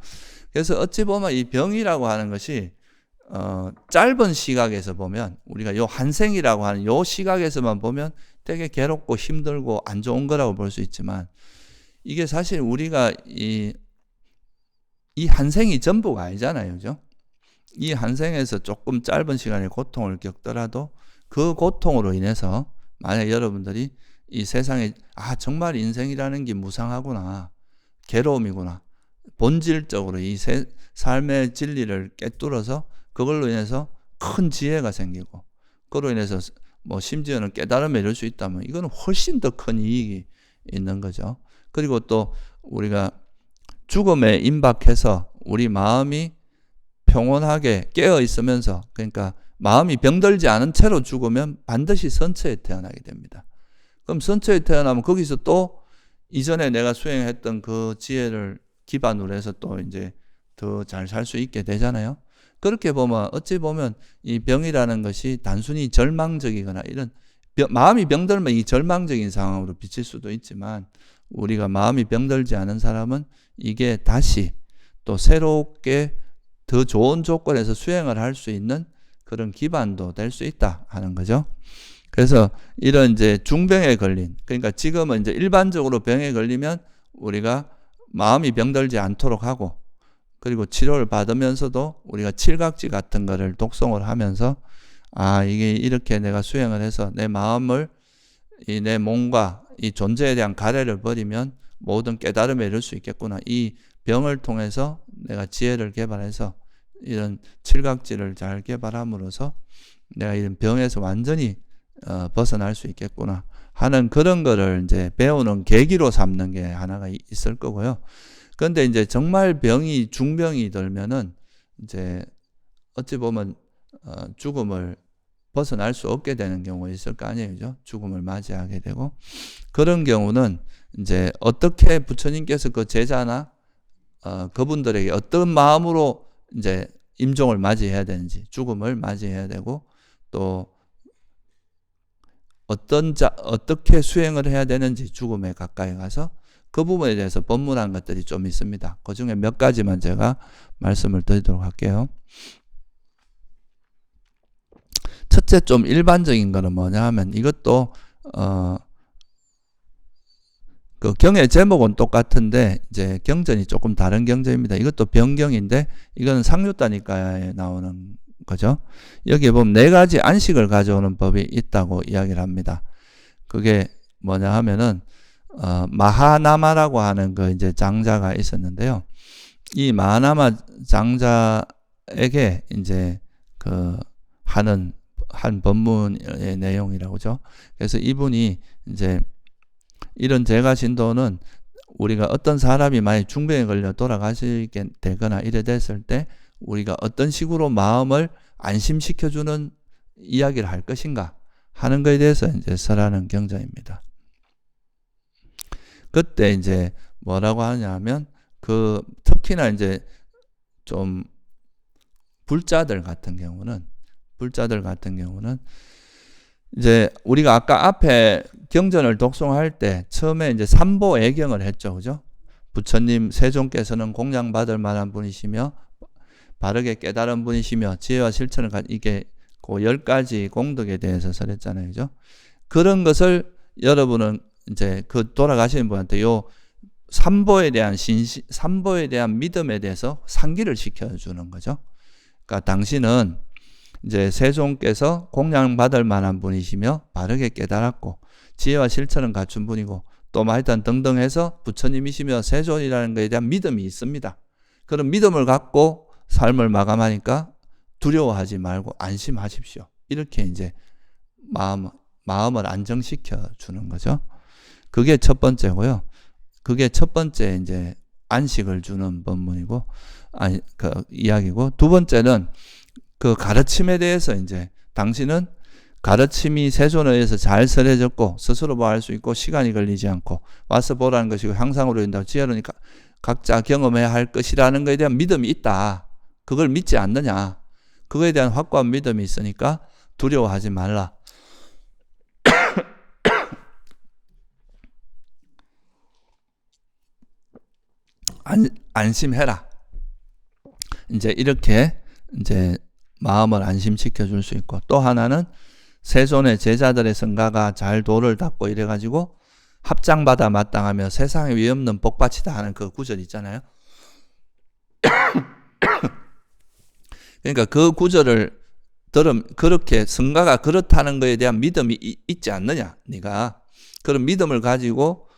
그래서 어찌 보면 이 병이라고 하는 것이 짧은 시각에서 보면 우리가 요 한생이라고 하는 요 시각에서만 보면 되게 괴롭고 힘들고 안 좋은 거라고 볼 수 있지만 이게 사실 우리가 이 한생이 전부가 아니잖아요. 그죠? 이 한생에서 조금 짧은 시간에 고통을 겪더라도 그 고통으로 인해서 만약 여러분들이 이 세상에 정말 인생이라는 게 무상하구나. 괴로움이구나. 본질적으로 이 삶의 진리를 꿰뚫어서 그걸로 인해서 큰 지혜가 생기고 그걸로 인해서 뭐 심지어는 깨달음에 이를 수 있다면 이거는 훨씬 더 큰 이익이 있는 거죠. 그리고 또 우리가 죽음에 임박해서 우리 마음이 평온하게 깨어 있으면서 그러니까 마음이 병들지 않은 채로 죽으면 반드시 선처에 태어나게 됩니다. 그럼 선처에 태어나면 거기서 또 이전에 내가 수행했던 그 지혜를 기반으로 해서 또 이제 더 잘 살 수 있게 되잖아요. 그렇게 보면 어찌 보면 이 병이라는 것이 단순히 절망적이거나 이런 마음이 병들면 이 절망적인 상황으로 비칠 수도 있지만 우리가 마음이 병들지 않은 사람은 이게 다시 또 새롭게 더 좋은 조건에서 수행을 할 수 있는 그런 기반도 될 수 있다 하는 거죠. 그래서 이런 이제 중병에 걸린 그러니까 지금은 이제 일반적으로 병에 걸리면 우리가 마음이 병들지 않도록 하고 그리고 치료를 받으면서도 우리가 칠각지 같은 거를 독송을 하면서 이게 이렇게 내가 수행을 해서 내 마음을 내 몸과 이 존재에 대한 가래를 버리면 모든 깨달음에 이를 수 있겠구나. 이 병을 통해서 내가 지혜를 개발해서 이런 칠각지를 잘 개발함으로써 내가 이런 병에서 완전히 벗어날 수 있겠구나 하는 그런 거를 이제 배우는 계기로 삼는 게 하나가 있을 거고요. 그런데 이제 정말 병이 중병이 들면은 이제 어찌 보면 죽음을 벗어날 수 없게 되는 경우가 있을 거 아니에요, 그죠? 죽음을 맞이하게 되고 그런 경우는 이제 어떻게 부처님께서 그 제자나 그분들에게 어떤 마음으로 이제 임종을 맞이해야 되는지 죽음을 맞이해야 되고 또 어떻게 수행을 해야 되는지 죽음에 가까이 가서 그 부분에 대해서 법문한 것들이 좀 있습니다. 그 중에 몇 가지만 제가 말씀을 드리도록 할게요. 첫째 좀 일반적인 거는 뭐냐 하면 이것도 그 경의 제목은 똑같은데 이제 경전이 조금 다른 경전입니다. 이것도 병경인데 이거는 상류다니까에 나오는 거죠. 여기에 보면 4가지 안식을 가져오는 법이 있다고 이야기를 합니다. 그게 뭐냐 하면은 마하나마라고 하는 그 이제 장자가 있었는데요. 이 마하나마 장자에게 이제 그 한 법문의 내용이라고죠. 그래서 이분이 이제 이런 제가 진도는 우리가 어떤 사람이 만약 중병에 걸려 돌아가시게 되거나 이래 됐을 때 우리가 어떤 식으로 마음을 안심시켜주는 이야기를 할 것인가 하는 것에 대해서 이제 설하는 경전입니다. 그때 이제 뭐라고 하냐면 특히나 이제 좀 불자들 같은 경우는 이제 우리가 아까 앞에 경전을 독송할 때 처음에 이제 삼보애경을 했죠, 그죠? 부처님 세존께서는 공양받을 만한 분이시며 바르게 깨달은 분이시며 지혜와 실천을 이게 그 10가지 공덕에 대해서 설했잖아요. 그죠? 그런 것을 여러분은 이제 그 돌아가시는 분한테 요 삼보에 대한 믿음에 대해서 상기를 시켜주는 거죠. 그러니까 당신은 이제 세종께서 공양받을 만한 분이시며 바르게 깨달았고 지혜와 실천은 갖춘 분이고 또 하여튼 등등 해서 부처님이시며 세존이라는 것에 대한 믿음이 있습니다. 그런 믿음을 갖고 삶을 마감하니까 두려워하지 말고 안심하십시오. 이렇게 이제 마음을 안정시켜 주는 거죠. 그게 첫 번째고요. 그게 첫 번째 이제 안식을 주는 법문이고, 그 이야기고, 두 번째는 그 가르침에 대해서 이제 당신은 가르침이 세존에 의해서 잘 설해졌고 스스로 뭐 할 수 있고 시간이 걸리지 않고 와서 보라는 것이고 향상으로 된다고 지혜로니까 각자 경험해야 할 것이라는 것에 대한 믿음이 있다. 그걸 믿지 않느냐. 그거에 대한 확고한 믿음이 있으니까 두려워하지 말라. 안심해라. 이제 이렇게 이제 마음을 안심시켜 줄 수 있고, 또 하나는 세존의 제자들의 성가가 잘 도를 닦고 이래가지고 합장받아 마땅하며 세상에 위없는 복받치다 하는 그 구절 있잖아요. 그러니까 그 구절을 그렇게 성가가 그렇다는 것에 대한 믿음이 있지 않느냐. 네가 그런 믿음을 가지고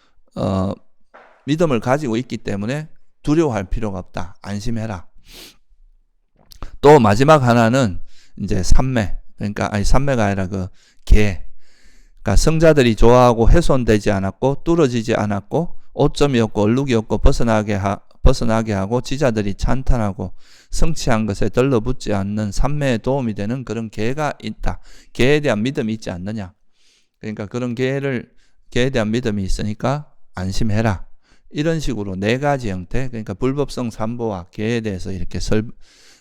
있기 때문에 두려워할 필요가 없다. 안심해라. 또 마지막 하나는 이제 삼매. 그러니까 삼매가 아니라 그 계. 그러니까 성자들이 좋아하고 훼손되지 않았고 뚫어지지 않았고 오점이 없고 얼룩이 없고 벗어나게 하고 지자들이 찬탄하고 성취한 것에 들러붙지 않는 삼매에 도움이 되는 그런 계가 있다. 계에 대한 믿음이 있지 않느냐. 그러니까 그런 계에 대한 믿음이 있으니까 안심해라. 이런 식으로 네 가지 형태, 그러니까 불법성 삼보와 계에 대해서 이렇게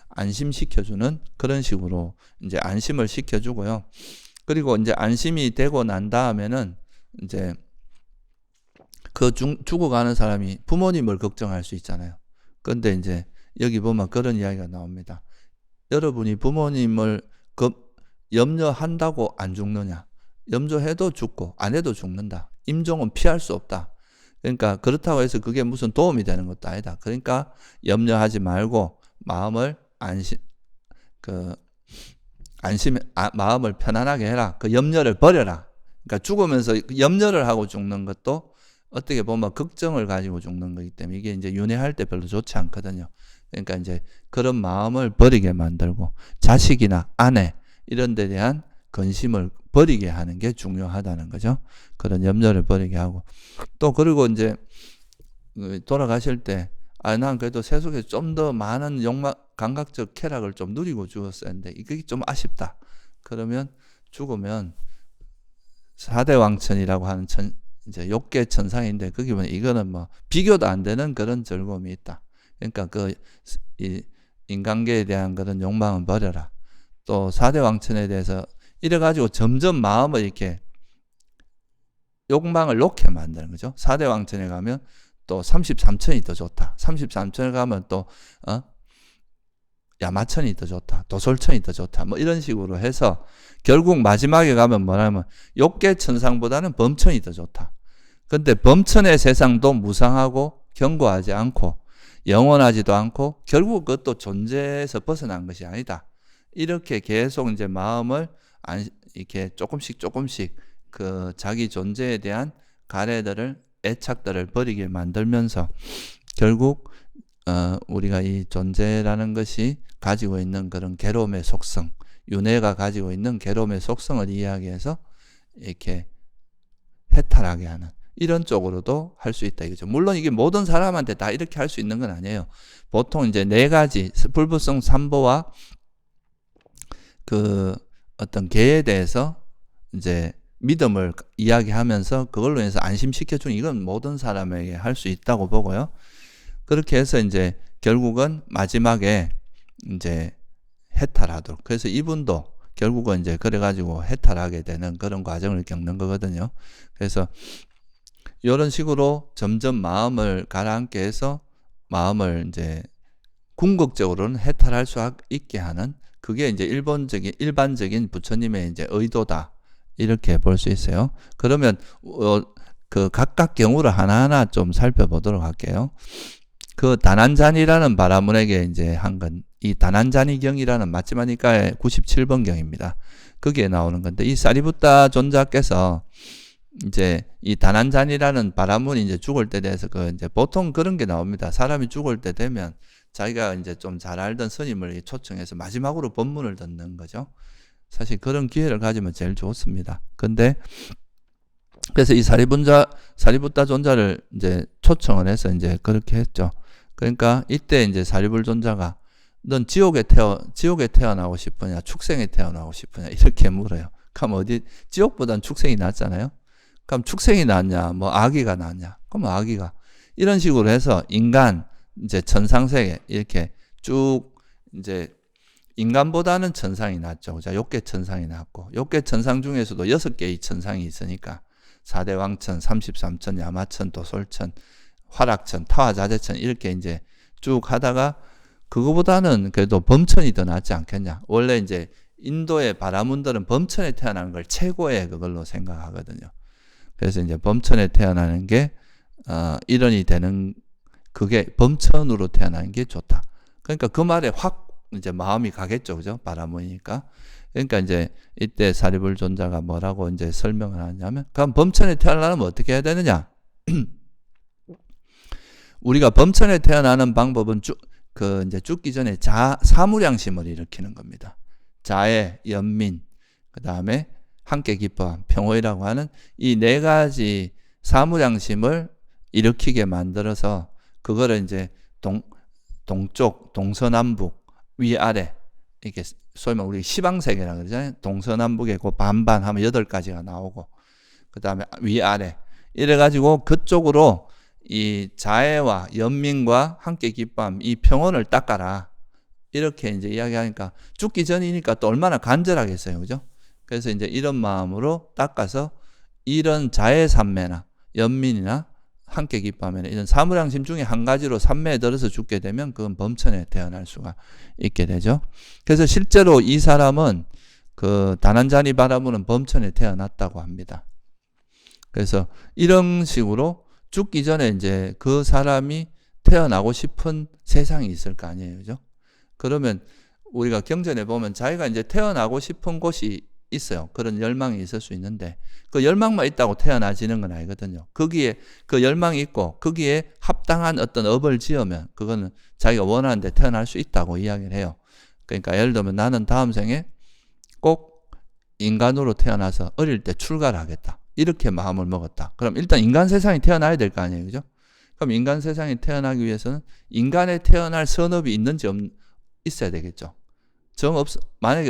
안심시켜주는 그런 식으로 이제 안심을 시켜주고요. 그리고 이제 안심이 되고 난 다음에는 이제 그 죽어가는 사람이 부모님을 걱정할 수 있잖아요. 그런데 이제 여기 보면 그런 이야기가 나옵니다. 여러분이 부모님을 염려한다고 안 죽느냐? 염려해도 죽고 안 해도 죽는다. 임종은 피할 수 없다. 그러니까 그렇다고 해서 그게 무슨 도움이 되는 것도 아니다. 그러니까 염려하지 말고 마음을 마음을 편안하게 해라. 그 염려를 버려라. 그러니까 죽으면서 염려를 하고 죽는 것도 어떻게 보면 걱정을 가지고 죽는 거기 때문에 이게 이제 윤회할 때 별로 좋지 않거든요. 그러니까 이제 그런 마음을 버리게 만들고 자식이나 아내 이런 데 대한 근심을 버리게 하는 게 중요하다는 거죠. 그런 염려를 버리게 하고 또 그리고 이제 돌아가실 때 난 그래도 세속에 좀 더 많은 감각적 쾌락을 좀 누리고 죽었어야 했는데 이게 좀 아쉽다. 그러면 죽으면 4대 왕천이라고 하는 이제 욕계 천상인데 거기 보면 이거는 뭐 비교도 안 되는 그런 즐거움이 있다. 그러니까 이 인간계에 대한 그런 욕망은 버려라. 또 4대 왕천에 대해서 이래가지고 점점 마음을 이렇게 욕망을 놓게 만드는 거죠. 4대 왕천에 가면 또 33천이 더 좋다. 33천에 가면 또 야마천이 더 좋다. 도솔천이 더 좋다. 뭐 이런 식으로 해서 결국 마지막에 가면 뭐냐면 욕계 천상보다는 범천이 더 좋다. 근데 범천의 세상도 무상하고 견고하지 않고 영원하지도 않고 결국 그것도 존재에서 벗어난 것이 아니다. 이렇게 계속 이제 마음을 이렇게 조금씩 그 자기 존재에 대한 가래들을 애착들을 버리게 만들면서 결국 우리가 이 존재라는 것이 가지고 있는 그런 괴로움의 속성, 윤회가 가지고 있는 괴로움의 속성을 이야기해서 이렇게 해탈하게 하는 이런 쪽으로도 할 수 있다 이거죠. 물론 이게 모든 사람한테 다 이렇게 할 수 있는 건 아니에요. 보통 이제 네 가지 불법성 삼보와 그 어떤 계에 대해서 이제 믿음을 이야기하면서 그걸로 해서 안심시켜주는 이건 모든 사람에게 할 수 있다고 보고요. 그렇게 해서 이제 결국은 마지막에 이제 해탈하도록. 그래서 이분도 결국은 이제 그래가지고 해탈하게 되는 그런 과정을 겪는 거거든요. 그래서 이런 식으로 점점 마음을 가라앉게 해서 마음을 이제 궁극적으로는 해탈할 수 있게 하는 그게 이제 일반적인 부처님의 이제 의도다. 이렇게 볼 수 있어요. 그러면 그 각각 경우를 하나하나 좀 살펴보도록 할게요. 그 다난잔이라는 바라문에게 이제 한 건 이 다난잔이경이라는 마치마니까의 97번 경입니다. 거기에 나오는 건데 이 사리부타 존자께서 이제 이 다난잔이라는 바라문이 이제 죽을 때 돼서 그 이제 보통 그런 게 나옵니다. 사람이 죽을 때 되면 자기가 이제 좀 잘 알던 스님을 초청해서 마지막으로 법문을 듣는 거죠. 사실 그런 기회를 가지면 제일 좋습니다. 근데 그래서 이 사리부타 존자를 이제 초청을 해서 이제 그렇게 했죠. 그러니까 이때 이제 사리불 존자가 넌 지옥에 태어나고 싶으냐, 축생에 태어나고 싶으냐 이렇게 물어요. 그럼 지옥보단 축생이 낫잖아요. 그럼 축생이 낫냐, 뭐 아기가 낫냐? 그럼 아기가 이런 식으로 해서 인간 이제 천상세계 이렇게 쭉 이제 인간보다는 천상이 낫죠. 자, 욕계 천상이 낫고 욕계 천상 중에서도 6개의 천상이 있으니까 4대 왕천, 33천, 야마천, 도솔천, 화락천, 타화자재천 이렇게 이제 쭉 하다가 그거보다는 그래도 범천이 더 낫지 않겠냐. 원래 이제 인도의 바라문들은 범천에 태어나는 걸 최고의 그걸로 생각하거든요. 그래서 이제 범천에 태어나는 게 일원이 되는 그게 범천으로 태어나는 게 좋다. 그러니까 그 말에 확 이제 마음이 가겠죠, 그죠? 바라문이니까. 그러니까 이제 이때 사리불 존자가 뭐라고 이제 설명을 하냐면, 그럼 범천에 태어나려면 어떻게 해야 되느냐? 우리가 범천에 태어나는 방법은 이제 죽기 전에 사무량심을 일으키는 겁니다. 자애, 연민, 그 다음에 함께 기뻐함, 평호이라고 하는 이 4가지 사무량심을 일으키게 만들어서 그거를 이제 동쪽, 동서남북, 위아래 이렇게 소위 말해 우리 시방세계라고 그러잖아요. 동서남북에 그 반반 하면 8가지가 나오고 그 다음에 위아래 이래가지고 그쪽으로 이 자애와 연민과 함께 기뻐함 이 평온을 닦아라 이렇게 이제 이야기하니까 죽기 전이니까 또 얼마나 간절하겠어요, 그죠? 그래서 이제 이런 마음으로 닦아서 이런 자애 삼매나 연민이나 함께 기뻐하면 이런 사무량심 중에 한 가지로 삼매에 들어서 죽게 되면 그건 범천에 태어날 수가 있게 되죠. 그래서 실제로 이 사람은 그 다난자니 바라문은 범천에 태어났다고 합니다. 그래서 이런 식으로 죽기 전에 이제 그 사람이 태어나고 싶은 세상이 있을 거 아니에요, 그죠? 그러면 우리가 경전에 보면 자기가 이제 태어나고 싶은 곳이 있어요. 그런 열망이 있을 수 있는데 그 열망만 있다고 태어나지는 건 아니거든요. 거기에 그 열망이 있고 거기에 합당한 어떤 업을 지으면 그거는 자기가 원하는 데 태어날 수 있다고 이야기를 해요. 그러니까 예를 들면 나는 다음 생에 꼭 인간으로 태어나서 어릴 때 출가를 하겠다. 이렇게 마음을 먹었다. 그럼 일단 인간 세상에 태어나야 될 거 아니에요, 그죠? 그럼 인간 세상에 태어나기 위해서는 인간에 태어날 선업이 있는지 있어야 되겠죠. 만약에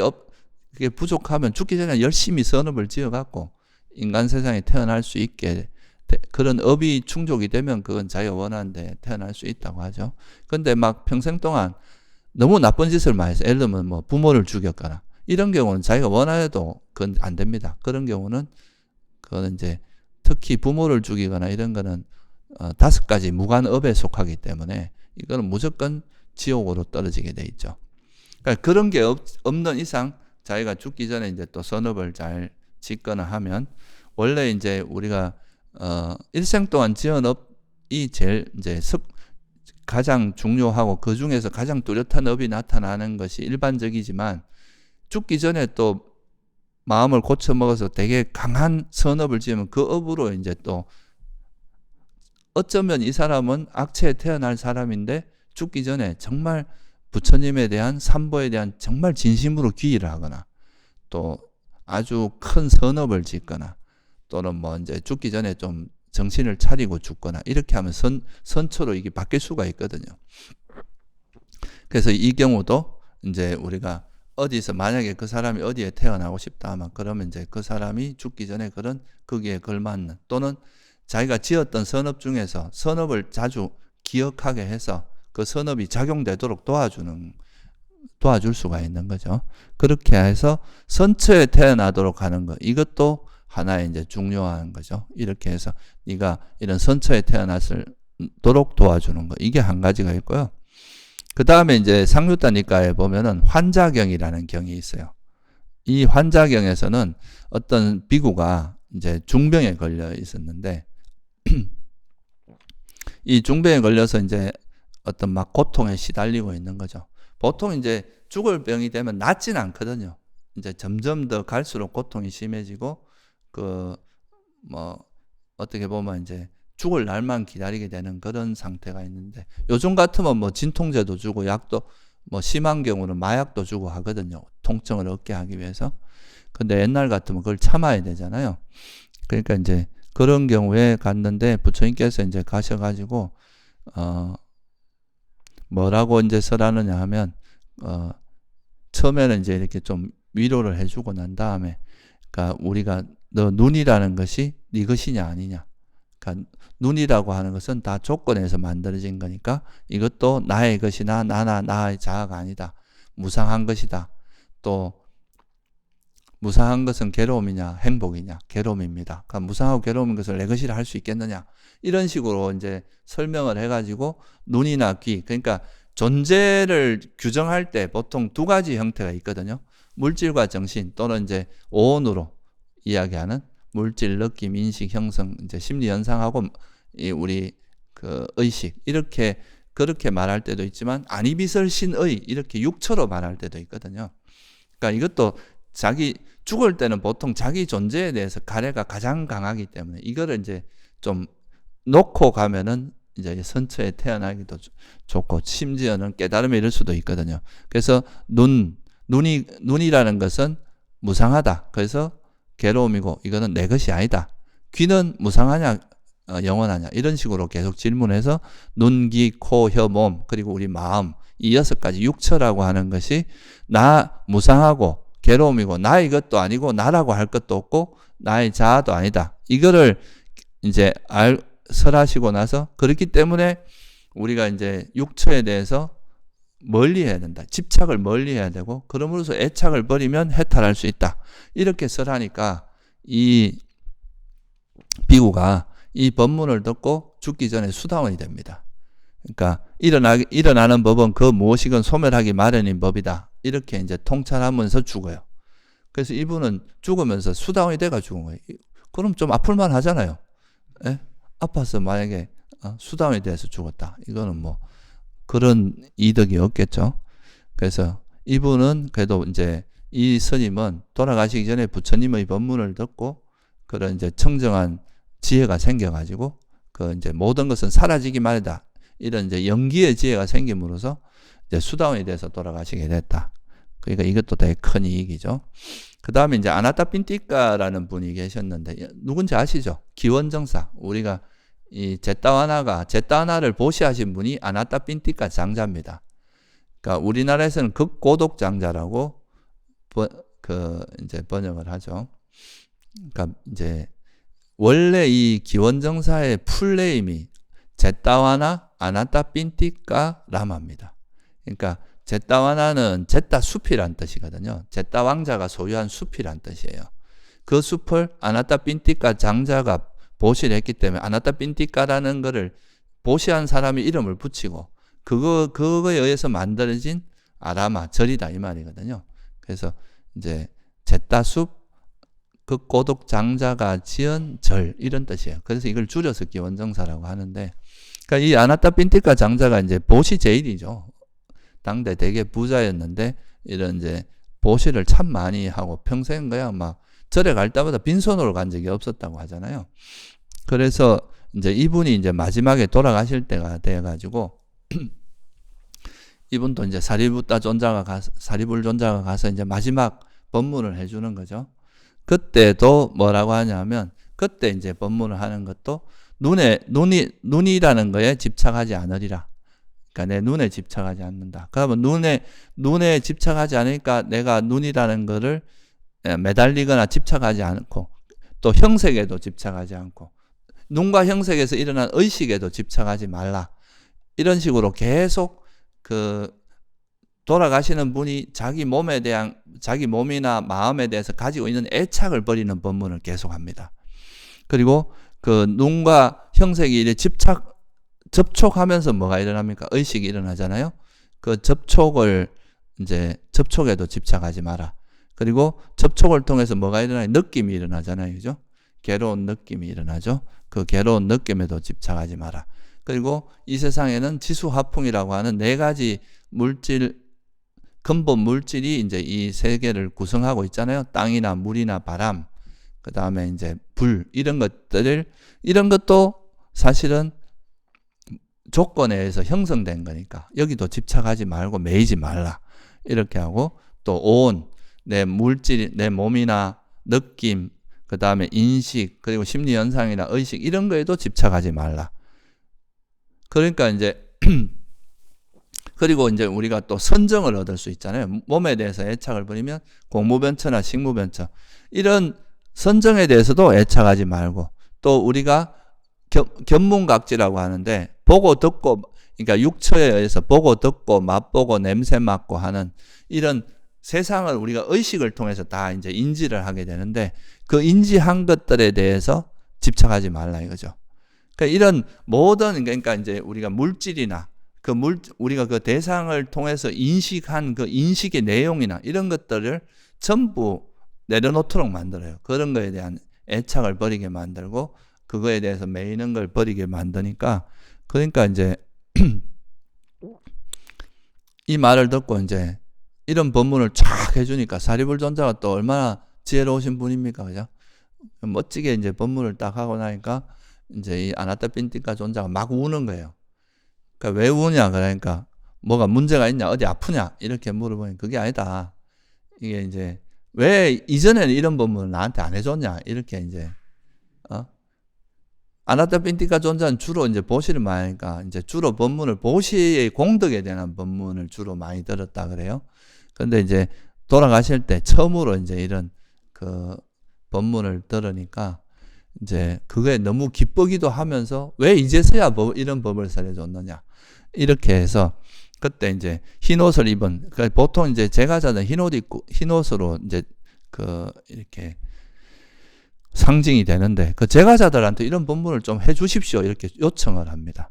그게 부족하면 죽기 전에 열심히 선업을 지어갖고 인간 세상에 태어날 수 있게 그런 업이 충족이 되면 그건 자기가 원하는 데 태어날 수 있다고 하죠. 근데 막 평생 동안 너무 나쁜 짓을 많이 해서 예를 들면 뭐 부모를 죽였거나 이런 경우는 자기가 원하여도 그건 안 됩니다. 그런 경우는 그거는 이제 특히 부모를 죽이거나 이런 거는 5가지 무관업에 속하기 때문에 이거는 무조건 지옥으로 떨어지게 돼 있죠. 그러니까 그런 게 없는 이상 자기가 죽기 전에 이제 또 선업을 잘 짓거나 하면 원래 이제 우리가 일생 동안 지은 업이 제일 이제 가장 중요하고 그 중에서 가장 뚜렷한 업이 나타나는 것이 일반적이지만 죽기 전에 또 마음을 고쳐 먹어서 되게 강한 선업을 지으면 그 업으로 이제 또 어쩌면 이 사람은 악체에 태어날 사람인데 죽기 전에 정말 부처님에 대한 삼보에 대한 정말 진심으로 귀의를 하거나 또 아주 큰 선업을 짓거나 또는 뭐 이제 죽기 전에 좀 정신을 차리고 죽거나 이렇게 하면 선처로 이게 바뀔 수가 있거든요. 그래서 이 경우도 이제 우리가 어디서 만약에 그 사람이 어디에 태어나고 싶다 하면 그러면 이제 그 사람이 죽기 전에 거기에 걸맞는 또는 자기가 지었던 선업 중에서 선업을 자주 기억하게 해서 그 선업이 작용되도록 도와줄 수가 있는 거죠. 그렇게 해서 선처에 태어나도록 하는 거 이것도 하나의 이제 중요한 거죠. 이렇게 해서 네가 이런 선처에 태어나도록 도와주는 거 이게 한 가지가 있고요. 그 다음에 이제 상류단니까에 보면은 환자경이라는 경이 있어요. 이 환자경에서는 어떤 비구가 이제 중병에 걸려 있었는데 이 중병에 걸려서 이제 어떤 막 고통에 시달리고 있는 거죠. 보통 이제 죽을 병이 되면 낫진 않거든요. 이제 점점 더 갈수록 고통이 심해지고 뭐 어떻게 보면 이제 죽을 날만 기다리게 되는 그런 상태가 있는데 요즘 같으면 뭐 진통제도 주고 약도 뭐 심한 경우는 마약도 주고 하거든요. 통증을 얻게 하기 위해서. 근데 옛날 같으면 그걸 참아야 되잖아요. 그러니까 이제 그런 경우에 갔는데 부처님께서 이제 가셔가지고 뭐라고 이제 설하느냐 하면 처음에는 이제 이렇게 좀 위로를 해주고 난 다음에 그러니까 우리가 너 눈이라는 것이 네 것이냐 아니냐. 그러니까 눈이라고 하는 것은 다 조건에서 만들어진 거니까 이것도 나의 것이나 나의 자아가 아니다. 무상한 것이다. 또 무상한 것은 괴로움이냐 행복이냐 괴로움입니다. 그러니까 무상하고 괴로운 것을 내 것이라 할 수 있겠느냐 이런 식으로 이제 설명을 해가지고 눈이나 귀 그러니까 존재를 규정할 때 보통 두 가지 형태가 있거든요. 물질과 정신 또는 이제 오온으로 이야기하는 물질, 느낌, 인식, 형성, 이제 심리 현상하고 우리 그 의식 이렇게 그렇게 말할 때도 있지만 아니비설신의 이렇게 육처로 말할 때도 있거든요. 그러니까 이것도 자기 죽을 때는 보통 자기 존재에 대해서 가래가 가장 강하기 때문에 이거를 이제 좀 놓고 가면은 이제 선처에 태어나기도 좋고 심지어는 깨달음에 이를 수도 있거든요. 그래서 눈이라는 것은 무상하다. 그래서 괴로움이고 이거는 내 것이 아니다. 귀는 무상하냐 영원하냐 이런 식으로 계속 질문해서 눈, 귀, 코, 혀, 몸 그리고 우리 마음 이 6가지 육처라고 하는 것이 나 무상하고 괴로움이고 나의 것도 아니고 나라고 할 것도 없고 나의 자아도 아니다. 이거를 이제 설하시고 나서 그렇기 때문에 우리가 이제 육처에 대해서 멀리 해야 된다. 집착을 멀리 해야 되고 그러므로서 애착을 버리면 해탈할 수 있다. 이렇게 설하니까 이 비구가 이 법문을 듣고 죽기 전에 수다원이 됩니다. 그러니까 일어나는 법은 그 무엇이건 소멸하기 마련인 법이다. 이렇게 이제 통찰하면서 죽어요. 그래서 이분은 죽으면서 수다원이 돼가 죽은 거예요. 그럼 좀 아플만 하잖아요. 예? 아파서 만약에 수다원이 돼서 죽었다. 이거는 뭐 그런 이득이 없겠죠. 그래서 이분은 그래도 이제 이 스님은 돌아가시기 전에 부처님의 법문을 듣고 그런 이제 청정한 지혜가 생겨가지고 그 이제 모든 것은 사라지기 마련이다. 이런 이제 영기의 지혜가 생김으로써 이제 수다원이 돼서 돌아가시게 됐다. 그러니까 이것도 되게 큰 이익이죠. 그 다음에 이제 아나타 핀티카라는 분이 계셨는데 누군지 아시죠? 기원정사. 우리가 이 제타와나를 보시하신 분이 아나타 핀티카 장자입니다. 그러니까 우리나라에서는 극고독 장자라고 이제 번역을 하죠. 그러니까 이제 원래 이 기원정사의 풀네임이 제타와나 아나타 핀티카 라마입니다. 그러니까 제타와나는 제타 숲이란 뜻이거든요. 제타 왕자가 소유한 숲이란 뜻이에요. 그 숲을 아나타 핀티카 장자가 보시를 했기 때문에 아나타 핀티카라는 거를 보시한 사람이 이름을 붙이고 그거에 의해서 만들어진 아라마 절이다 이 말이거든요. 그래서 이제 제타숲 극고독 장자가 지은 절 이런 뜻이에요. 그래서 이걸 줄여서 기원정사라고 하는데, 그러니까 이 아나타 핀티카 장자가 이제 보시 제일이죠. 당대 되게 부자였는데 이런 이제 보시를 참 많이 하고 평생 그냥 막 절에 갈 때마다 빈손으로 간 적이 없었다고 하잖아요. 그래서 이제 이분이 이제 마지막에 돌아가실 때가 돼가지고 이분도 이제 사리불 존자가 가서 이제 마지막 법문을 해주는 거죠. 그때도 뭐라고 하냐면 그때 이제 법문을 하는 것도 눈이라는 거에 집착하지 않으리라. 그러니까 내 눈에 집착하지 않는다. 그러면 눈에 집착하지 않으니까 내가 눈이라는 거를 매달리거나 집착하지 않고 또 형색에도 집착하지 않고 눈과 형색에서 일어난 의식에도 집착하지 말라. 이런 식으로 계속 돌아가시는 분이 자기 몸이나 마음에 대해서 가지고 있는 애착을 버리는 법문을 계속합니다. 그리고 그 눈과 형색이 접촉하면서 뭐가 일어납니까? 의식이 일어나잖아요. 그 접촉에도 집착하지 마라. 그리고 접촉을 통해서 뭐가 일어나요? 느낌이 일어나잖아요. 그죠? 괴로운 느낌이 일어나죠. 그 괴로운 느낌에도 집착하지 마라. 그리고 이 세상에는 지수화풍이라고 하는 4가지 근본 물질이 이제 이 세계를 구성하고 있잖아요. 땅이나 물이나 바람, 그 다음에 이제 불, 이런 것도 사실은 조건에 의해서 형성된 거니까 여기도 집착하지 말고 매이지 말라. 이렇게 하고 또 내 물질, 내 몸이나 느낌, 그 다음에 인식, 그리고 심리현상이나 의식 이런 거에도 집착하지 말라. 그러니까 이제 그리고 이제 우리가 또 선정을 얻을 수 있잖아요. 몸에 대해서 애착을 부리면 공무변처나 식무변처 이런 선정에 대해서도 애착하지 말고 또 우리가 견문각지라고 하는데 보고 듣고 그러니까 육처에 의해서 보고 듣고 맛보고 냄새 맡고 하는 이런 세상을 우리가 의식을 통해서 다 이제 인지를 하게 되는데 그 인지한 것들에 대해서 집착하지 말라 이거죠. 그러니까 이런 모든 그러니까 이제 우리가 물질이나 우리가 그 대상을 통해서 인식한 그 인식의 내용이나 이런 것들을 전부 내려놓도록 만들어요. 그런 거에 대한 애착을 버리게 만들고 그거에 대해서 매이는 걸 버리게 만드니까 그러니까 이제 이 말을 듣고 이제 이런 법문을 쫙 해주니까 사리불존자가 또 얼마나 지혜로우신 분입니까, 그죠? 멋지게 이제 법문을 딱 하고 나니까 이제 이 아나타핀티카 존자가 막 우는 거예요. 그러니까 왜 우냐? 그러니까 뭐가 문제가 있냐? 어디 아프냐? 이렇게 물어보니 그게 아니다. 이게 이제 왜 이전에는 이런 법문을 나한테 안 해줬냐? 이렇게 이제 아나타핀티카 존자는 주로 이제 보시를 많이 하니까 이제 주로 법문을 보시의 공덕에 대한 법문을 주로 많이 들었다 그래요. 근데 이제 돌아가실 때 처음으로 이제 이런 그 법문을 들으니까 이제 그게 너무 기쁘기도 하면서 왜 이제서야 이런 법을 설해줬느냐 이렇게 해서 그때 이제 흰 옷을 입은 그러니까 보통 이제 제가자는 흰 옷 입고 흰 옷으로 이제 그 이렇게 상징이 되는데 그 제가자들한테 이런 법문을 좀 해주십시오 이렇게 요청을 합니다.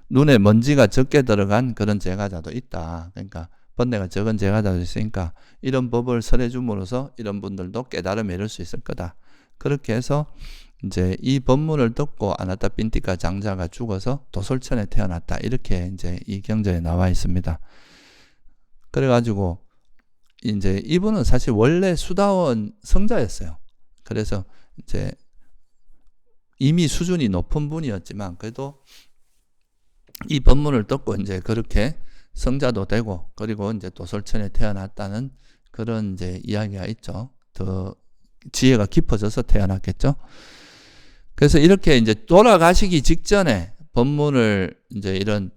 눈에 먼지가 적게 들어간 그런 제가자도 있다. 그러니까 번뇌가 적은 제가자도 있으니까 이런 법을 설해 줌으로써 이런 분들도 깨달음을 이룰 수 있을 거다. 그렇게 해서 이제 이 법문을 듣고 아나타핀티카 장자가 죽어서 도솔천에 태어났다. 이렇게 이제 이 경전에 나와 있습니다. 그래가지고 이제 이분은 사실 원래 수다원 성자였어요. 그래서 이제 이미 수준이 높은 분이었지만 그래도 이 법문을 듣고 이제 그렇게 성자도 되고 그리고 이제 도솔천에 태어났다는 그런 이제 이야기가 있죠. 더 지혜가 깊어져서 태어났겠죠. 그래서 이렇게 이제 돌아가시기 직전에 법문을 이제 이런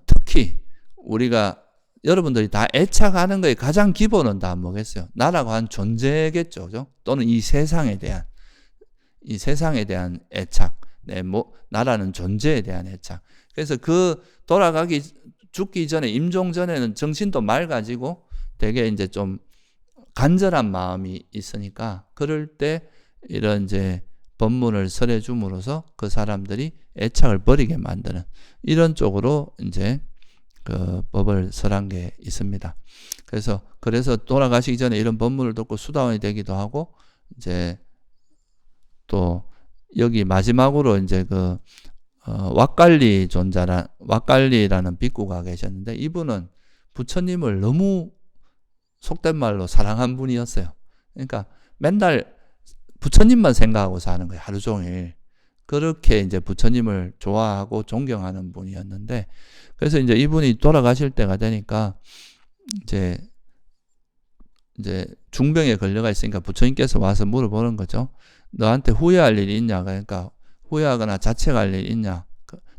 특히 우리가 여러분들이 다 애착하는 거의 가장 기본은 다 뭐겠어요? 나라고 한 존재겠죠. 그죠? 또는 이 세상에 대한 애착, 나라는 존재에 대한 애착. 그래서 죽기 전에 임종 전에는 정신도 맑아지고 되게 이제 좀 간절한 마음이 있으니까 그럴 때 이런 이제 법문을 설해 줌으로써 그 사람들이 애착을 버리게 만드는 이런 쪽으로 이제 그 법을 설한 게 있습니다. 그래서 돌아가시기 전에 이런 법문을 듣고 수다원이 되기도 하고 이제 또 여기 마지막으로 이제 왁갈리라는 빅구가 계셨는데 이분은 부처님을 너무 속된 말로 사랑한 분이었어요. 그러니까 맨날 부처님만 생각하고 사는 거예요. 하루 종일. 그렇게 이제 부처님을 좋아하고 존경하는 분이었는데 그래서 이제 이분이 돌아가실 때가 되니까 이제 중병에 걸려가 있으니까 부처님께서 와서 물어보는 거죠. 너한테 후회할 일이 있냐? 그러니까 후회하거나 자책할 일이 있냐?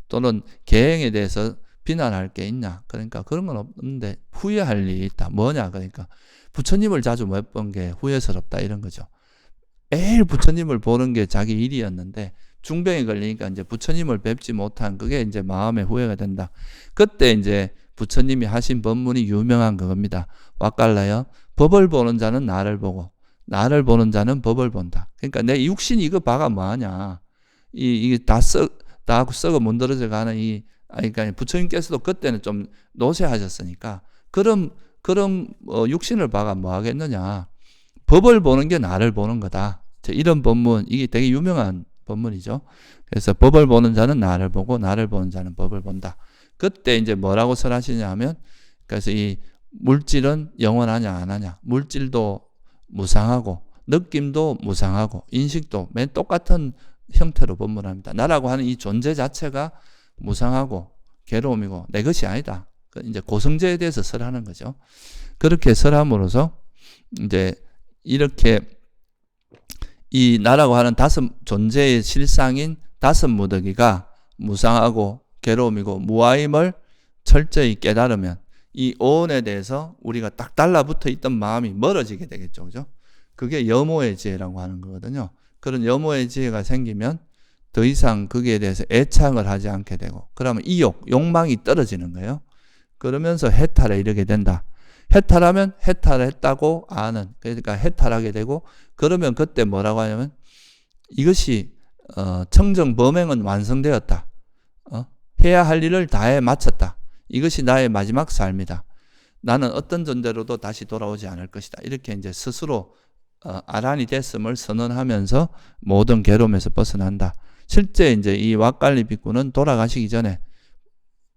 또는 계행에 대해서 비난할 게 있냐? 그러니까 그런 건 없는데 후회할 일이 있다. 뭐냐? 그러니까 부처님을 자주 못 본 게 후회스럽다 이런 거죠. 매일 부처님을 보는 게 자기 일이었는데 중병에 걸리니까 이제 부처님을 뵙지 못한 그게 이제 마음의 후회가 된다. 그때 이제 부처님이 하신 법문이 유명한 그겁니다. 왁갈라요. 법을 보는 자는 나를 보고 나를 보는 자는 법을 본다. 그러니까 내 육신이 이거 봐가 뭐하냐. 이게 다 썩어 문드러져 가는 이 그러니까 부처님께서도 그때는 좀 노쇠하셨으니까 그런 육신을 봐가 뭐 하겠느냐. 법을 보는 게 나를 보는 거다. 이런 법문, 이게 되게 유명한 법문이죠. 그래서 법을 보는 자는 나를 보고 나를 보는 자는 법을 본다. 그때 이제 뭐라고 설하시냐 하면, 그래서 이 물질은 영원하냐 안 하냐, 물질도 무상하고 느낌도 무상하고 인식도 맨 똑같은 형태로 법문합니다. 나라고 하는 이 존재 자체가 무상하고 괴로움이고 내 것이 아니다. 이제 고성제에 대해서 설하는 거죠. 그렇게 설함으로써 이제 이렇게 이 나라고 하는 다섯 존재의 실상인 다섯 무더기가 무상하고 괴로움이고 무아임을 철저히 깨달으면 이 오온에 대해서 우리가 딱 달라붙어 있던 마음이 멀어지게 되겠죠. 그죠? 그게 여모의 지혜라고 하는 거거든요. 그런 여모의 지혜가 생기면 더 이상 거기에 대해서 애착을 하지 않게 되고, 그러면 욕망이 떨어지는 거예요. 그러면서 해탈에 이르게 된다. 해탈하면 해탈했다고 아는, 그러니까 해탈하게 되고, 그러면 그때 뭐라고 하냐면 이것이 청정 범행은 완성되었다. 해야 할 일을 다해 마쳤다. 이것이 나의 마지막 삶이다. 나는 어떤 존재로도 다시 돌아오지 않을 것이다. 이렇게 이제 스스로 아란이 됐음을 선언하면서 모든 괴로움에서 벗어난다. 실제 이제 이 왁갈리 빅구는 돌아가시기 전에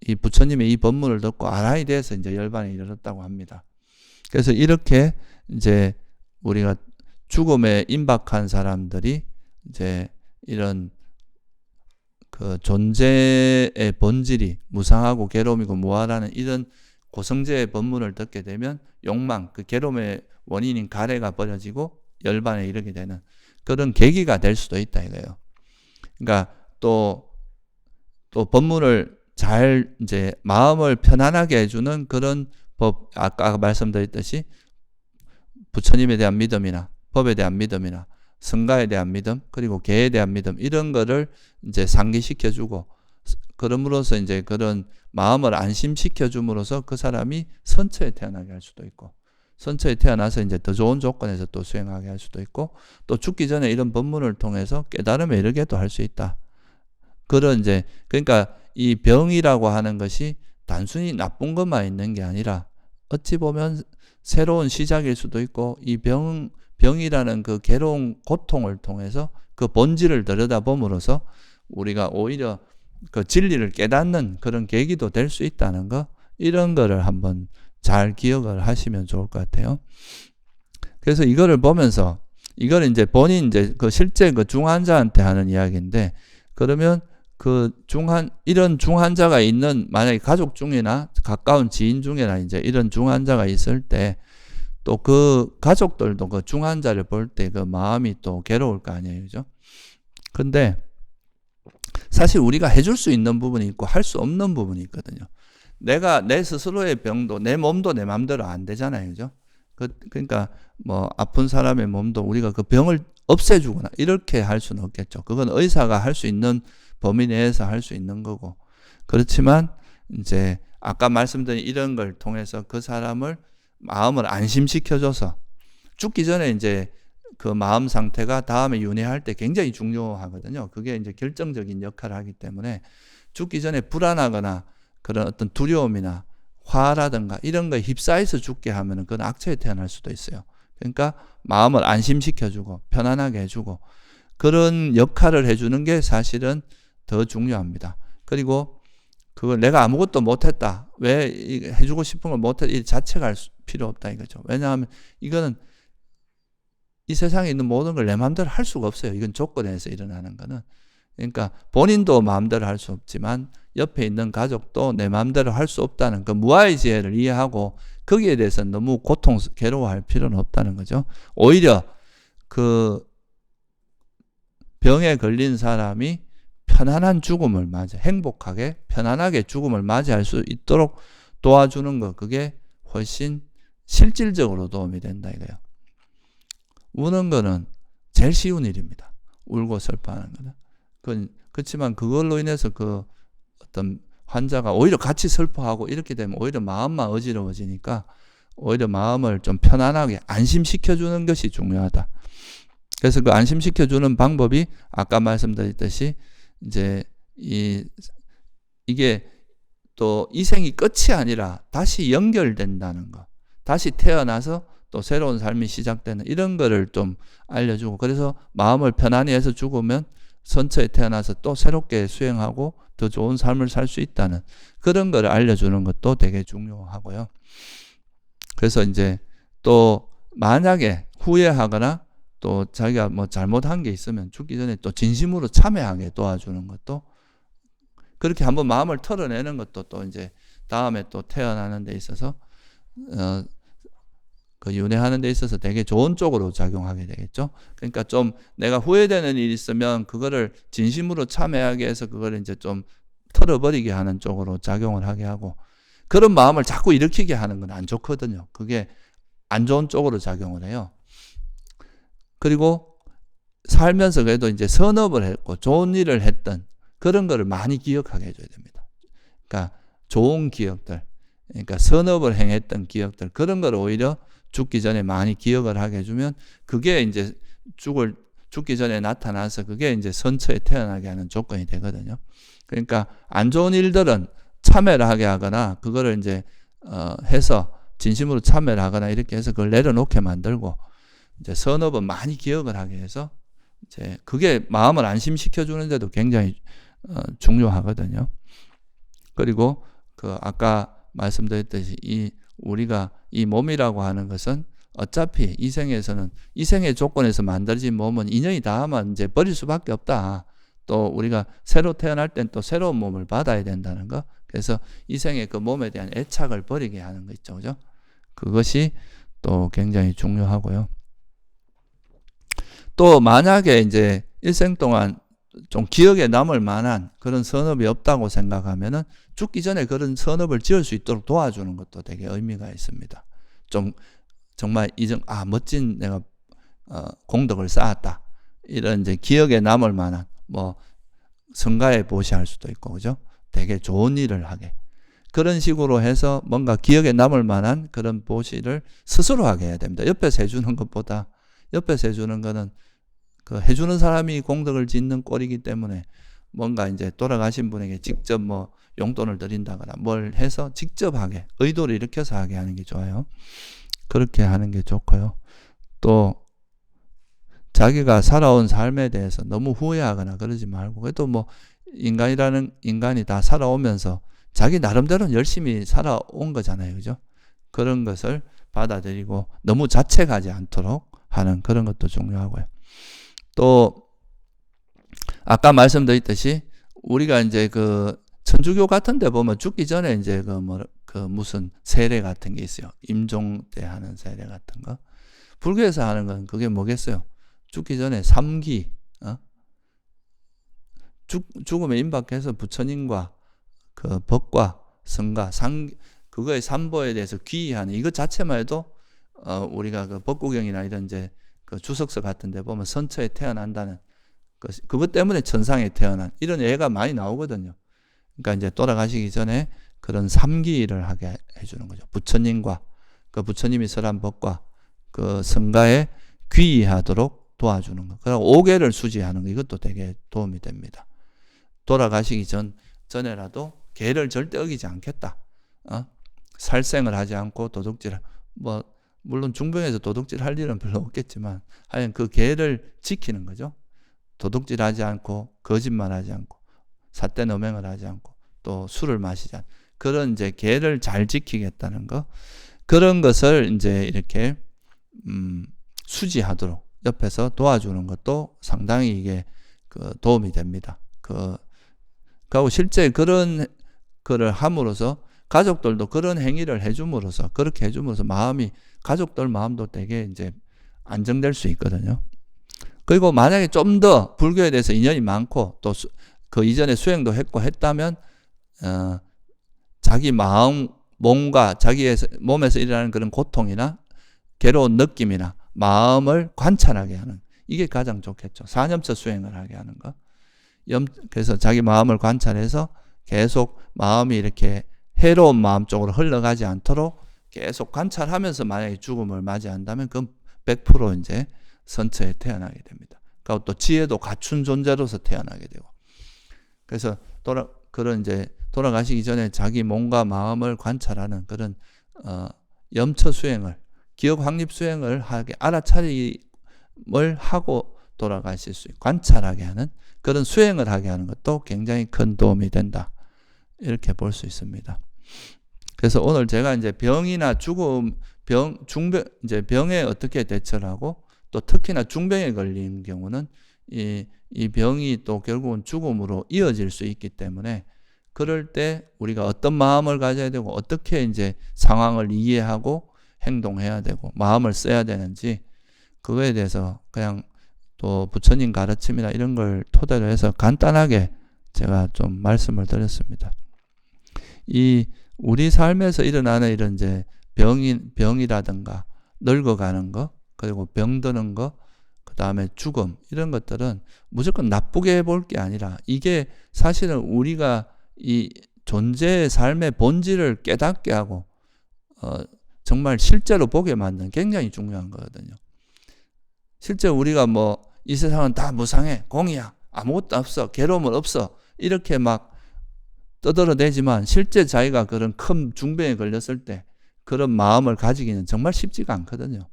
이 부처님의 이 법문을 듣고 아란이 돼서 이제 열반에 이르렀다고 합니다. 그래서 이렇게 이제 우리가 죽음에 임박한 사람들이 이제 이런 그 존재의 본질이 무상하고 괴로움이고 무아라는 이런 고성제의 법문을 듣게 되면 욕망, 그 괴로움의 원인인 가래가 버려지고 열반에 이르게 되는 그런 계기가 될 수도 있다 이거예요. 그러니까 또 법문을 잘 이제 마음을 편안하게 해주는 그런 법, 아까 말씀드렸듯이 부처님에 대한 믿음이나 법에 대한 믿음이나 성가에 대한 믿음, 그리고 계에 대한 믿음, 이런 거를 이제 상기시켜주고, 그럼으로써 이제 그런 마음을 안심시켜줌으로써 그 사람이 선처에 태어나게 할 수도 있고, 선처에 태어나서 이제 더 좋은 조건에서 또 수행하게 할 수도 있고, 또 죽기 전에 이런 법문을 통해서 깨달음에 이르게도 할 수 있다. 그런 이제, 그러니까 이 병이라고 하는 것이 단순히 나쁜 것만 있는 게 아니라 어찌 보면 새로운 시작일 수도 있고, 이 병이라는 그 괴로운 고통을 통해서 그 본질을 들여다봄으로써 우리가 오히려 그 진리를 깨닫는 그런 계기도 될 수 있다는 거, 이런 거를 한번 잘 기억을 하시면 좋을 것 같아요. 그래서 이거를 보면서, 이걸 이제 본인 이제 그 실제 그 중환자한테 하는 이야기인데, 그러면 그 이런 중환자가 있는, 만약에 가족 중이나 가까운 지인 중이나 이제 이런 중환자가 있을 때, 또 그 가족들도 그 중환자를 볼 때 그 마음이 또 괴로울 거 아니에요. 그죠? 근데 사실 우리가 해줄 수 있는 부분이 있고 할 수 없는 부분이 있거든요. 내가 내 스스로의 병도, 내 몸도 내 마음대로 안 되잖아요. 그죠? 그러니까 뭐 아픈 사람의 몸도 우리가 그 병을 없애주거나 이렇게 할 수는 없겠죠. 그건 의사가 할 수 있는 범위 내에서 할 수 있는 거고. 그렇지만 이제 아까 말씀드린 이런 걸 통해서 그 사람을 마음을 안심시켜줘서 죽기 전에 이제 그 마음 상태가 다음에 윤회할 때 굉장히 중요하거든요. 그게 이제 결정적인 역할을 하기 때문에 죽기 전에 불안하거나 그런 어떤 두려움이나 화라든가 이런 거에 휩싸여서 죽게 하면은 그건 악처에 태어날 수도 있어요. 그러니까 마음을 안심시켜주고 편안하게 해주고 그런 역할을 해주는 게 사실은 더 중요합니다. 그리고 그걸 내가 아무것도 못했다, 왜 해주고 싶은 걸 못했다, 이 자체가 할 필요 없다 이거죠. 왜냐하면 이거는 이 세상에 있는 모든 걸 내 마음대로 할 수가 없어요. 이건 조건에서 일어나는 거는. 그러니까 본인도 마음대로 할 수 없지만 옆에 있는 가족도 내 마음대로 할 수 없다는 그 무아의 지혜를 이해하고 거기에 대해서 너무 괴로워할 필요는 없다는 거죠. 오히려 그 병에 걸린 사람이 편안한 죽음을 행복하게 편안하게 죽음을 맞이할 수 있도록 도와주는 거, 그게 훨씬 실질적으로 도움이 된다 이거예요. 우는 거는 제일 쉬운 일입니다. 울고 슬퍼하는 거는. 그렇지만 그걸로 인해서 그 어떤 환자가 오히려 같이 슬퍼하고 이렇게 되면 오히려 마음만 어지러워지니까 오히려 마음을 좀 편안하게 안심시켜주는 것이 중요하다. 그래서 그 안심시켜주는 방법이 아까 말씀드렸듯이 이제 이게 또 이 생이 끝이 아니라 다시 연결된다는 거. 다시 태어나서 또 새로운 삶이 시작되는 이런 거를 좀 알려주고, 그래서 마음을 편안히 해서 죽으면 선처에 태어나서 또 새롭게 수행하고 더 좋은 삶을 살 수 있다는 그런 거를 알려주는 것도 되게 중요하고요. 그래서 이제 또 만약에 후회하거나 또 자기가 뭐 잘못한 게 있으면 죽기 전에 또 진심으로 참회하게 도와주는 것도, 그렇게 한번 마음을 털어내는 것도 또 이제 다음에 또 태어나는 데 있어서 그 윤회하는 데 있어서 되게 좋은 쪽으로 작용하게 되겠죠. 그러니까 좀 내가 후회되는 일이 있으면 그거를 진심으로 참회하게 해서 그걸 이제 좀 털어버리게 하는 쪽으로 작용을 하게 하고, 그런 마음을 자꾸 일으키게 하는 건 안 좋거든요. 그게 안 좋은 쪽으로 작용을 해요. 그리고 살면서 그래도 이제 선업을 했고 좋은 일을 했던 그런 거를 많이 기억하게 해줘야 됩니다. 그러니까 좋은 기억들, 그러니까 선업을 행했던 기억들, 그런 걸 오히려 죽기 전에 많이 기억을 하게 해주면 그게 이제 죽기 전에 나타나서 그게 이제 선처에 태어나게 하는 조건이 되거든요. 그러니까 안 좋은 일들은 참회를 하게 하거나 그거를 이제 해서 진심으로 참회를 하거나 이렇게 해서 그걸 내려놓게 만들고, 이제 선업은 많이 기억을 하게 해서 이제 그게 마음을 안심시켜 주는데도 굉장히 중요하거든요. 그리고 그 아까 말씀드렸듯이 우리가 이 몸이라고 하는 것은 어차피 이 생에서는 이 생의 조건에서 만들어진 몸은 인연이 닿으면 이제 버릴 수밖에 없다. 또 우리가 새로 태어날 땐 또 새로운 몸을 받아야 된다는 거. 그래서 이 생의 그 몸에 대한 애착을 버리게 하는 거 있죠, 그죠? 그것이 또 굉장히 중요하고요. 또 만약에 이제 일생 동안 좀 기억에 남을 만한 그런 선업이 없다고 생각하면은 죽기 전에 그런 선업을 지을 수 있도록 도와주는 것도 되게 의미가 있습니다. 좀 정말 멋진 내가 공덕을 쌓았다, 이런 이제 기억에 남을 만한 뭐 성가에 보시할 수도 있고, 그죠? 되게 좋은 일을 하게, 그런 식으로 해서 뭔가 기억에 남을 만한 그런 보시를 스스로 하게 해야 됩니다. 옆에서 해주는 것보다, 옆에서 해주는 거는 그 해주는 사람이 공덕을 짓는 꼴이기 때문에 뭔가 이제 돌아가신 분에게 직접 뭐 용돈을 드린다거나 뭘 해서 직접 하게, 의도를 일으켜서 하게 하는 게 좋아요. 그렇게 하는 게 좋고요. 또 자기가 살아온 삶에 대해서 너무 후회하거나 그러지 말고, 그래도 뭐 인간이 다 살아오면서 자기 나름대로는 열심히 살아온 거잖아요, 그죠? 그런 것을 받아들이고 너무 자책하지 않도록 하는 그런 것도 중요하고요. 또 아까 말씀드렸듯이 우리가 이제 그 천주교 같은 데 보면 죽기 전에 이제 그 무슨 세례 같은 게 있어요. 임종 때 하는 세례 같은 거. 불교에서 하는 건 그게 뭐겠어요? 죽기 전에 삼기, 죽음에 임박해서 부처님과 그 법과 성가, 그거의 삼보에 대해서 귀의하는 이것 자체만 해도 우리가 그 법구경이나 이런 이제 그 주석서 같은 데 보면 선처에 태어난다는 그것 때문에 천상에 태어난 이런 예가 많이 나오거든요. 그러니까 이제 돌아가시기 전에 그런 삼기를 하게 해주는 거죠. 부처님과 그 부처님이 설한 법과 그 성가에 귀의하도록 도와주는 거. 그리고 오계를 수지하는 거, 이것도 되게 도움이 됩니다. 돌아가시기 전에라도 계를 절대 어기지 않겠다. 살생을 하지 않고 도둑질, 물론 중병에서 도둑질 할 일은 별로 없겠지만 하여간 그 계를 지키는 거죠. 도둑질 하지 않고 거짓말 하지 않고 삿된 음행을 하지 않고 또 술을 마시지 않고 그런 이제 계를 잘 지키겠다는 거, 그런 것을 이제 이렇게 수지하도록 옆에서 도와주는 것도 상당히 이게 그 도움이 됩니다. 그리고 실제 그런 거를 함으로써 가족들도 그런 행위를 해줌으로써, 그렇게 해줌으로써 가족들 마음도 되게 이제 안정될 수 있거든요. 그리고 만약에 좀 더 불교에 대해서 인연이 많고 또 그 이전에 수행도 했고 했다면 자기 몸과 자기의 몸에서 일어나는 그런 고통이나 괴로운 느낌이나 마음을 관찰하게 하는, 이게 가장 좋겠죠. 사념처 수행을 하게 하는 거. 그래서 자기 마음을 관찰해서 계속 마음이 이렇게 해로운 마음 쪽으로 흘러가지 않도록 계속 관찰하면서 만약에 죽음을 맞이한다면 그건 100% 이제 선처에 태어나게 됩니다. 그리고 또 지혜도 갖춘 존재로서 태어나게 되고. 그래서 그런 이제 돌아가시기 전에 자기 몸과 마음을 관찰하는 그런 염처 수행을, 기억 확립 수행을 하게 알아차림을 하고 돌아가실 수 있고 관찰하게 하는 그런 수행을 하게 하는 것도 굉장히 큰 도움이 된다. 이렇게 볼 수 있습니다. 그래서 오늘 제가 이제 병이나 죽음, 중병, 이제 병에 어떻게 대처를 하고 또 특히나 중병에 걸린 경우는 이 병이 또 결국은 죽음으로 이어질 수 있기 때문에 그럴 때 우리가 어떤 마음을 가져야 되고 어떻게 이제 상황을 이해하고 행동해야 되고 마음을 써야 되는지 그거에 대해서 그냥 또 부처님 가르침이나 이런 걸 토대로 해서 간단하게 제가 좀 말씀을 드렸습니다. 이 우리 삶에서 일어나는 이런 이제 병이라든가 늙어가는 거, 그리고 병드는 거, 그 다음에 죽음, 이런 것들은 무조건 나쁘게 볼 게 아니라 이게 사실은 우리가 이 존재의 삶의 본질을 깨닫게 하고 정말 실제로 보게 만드는 굉장히 중요한 거거든요. 실제 우리가 뭐 이 세상은 다 무상해, 공이야, 아무것도 없어, 괴로움은 없어 이렇게 막 떠들어대지만 실제 자기가 그런 큰 중병에 걸렸을 때 그런 마음을 가지기는 정말 쉽지가 않거든요.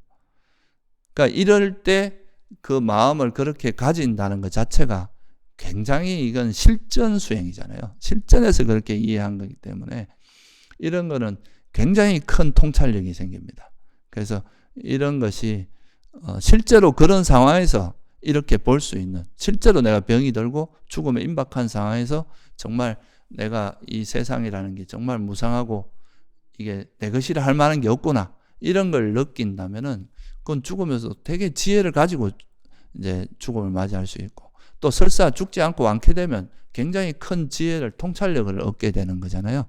그러니까 이럴 때 그 마음을 그렇게 가진다는 것 자체가 굉장히 이건 실전 수행이잖아요. 실전에서 그렇게 이해한 거기 때문에 이런 거는 굉장히 큰 통찰력이 생깁니다. 그래서 이런 것이 실제로 그런 상황에서 이렇게 볼 수 있는, 실제로 내가 병이 들고 죽음에 임박한 상황에서 정말 내가 이 세상이라는 게 정말 무상하고 이게 내 것이라 할 만한 게 없구나 이런 걸 느낀다면은 그건 죽으면서 되게 지혜를 가지고 이제 죽음을 맞이할 수 있고 또 설사 죽지 않고 완쾌되면 굉장히 큰 지혜를 통찰력을 얻게 되는 거잖아요.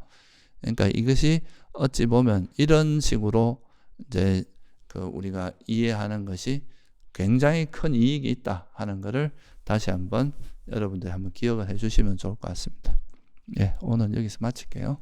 그러니까 이것이 어찌 보면 이런 식으로 이제 그 우리가 이해하는 것이 굉장히 큰 이익이 있다 하는 것을 다시 한번 여러분들이 한번 기억을 해 주시면 좋을 것 같습니다. 예, 오늘 여기서 마칠게요.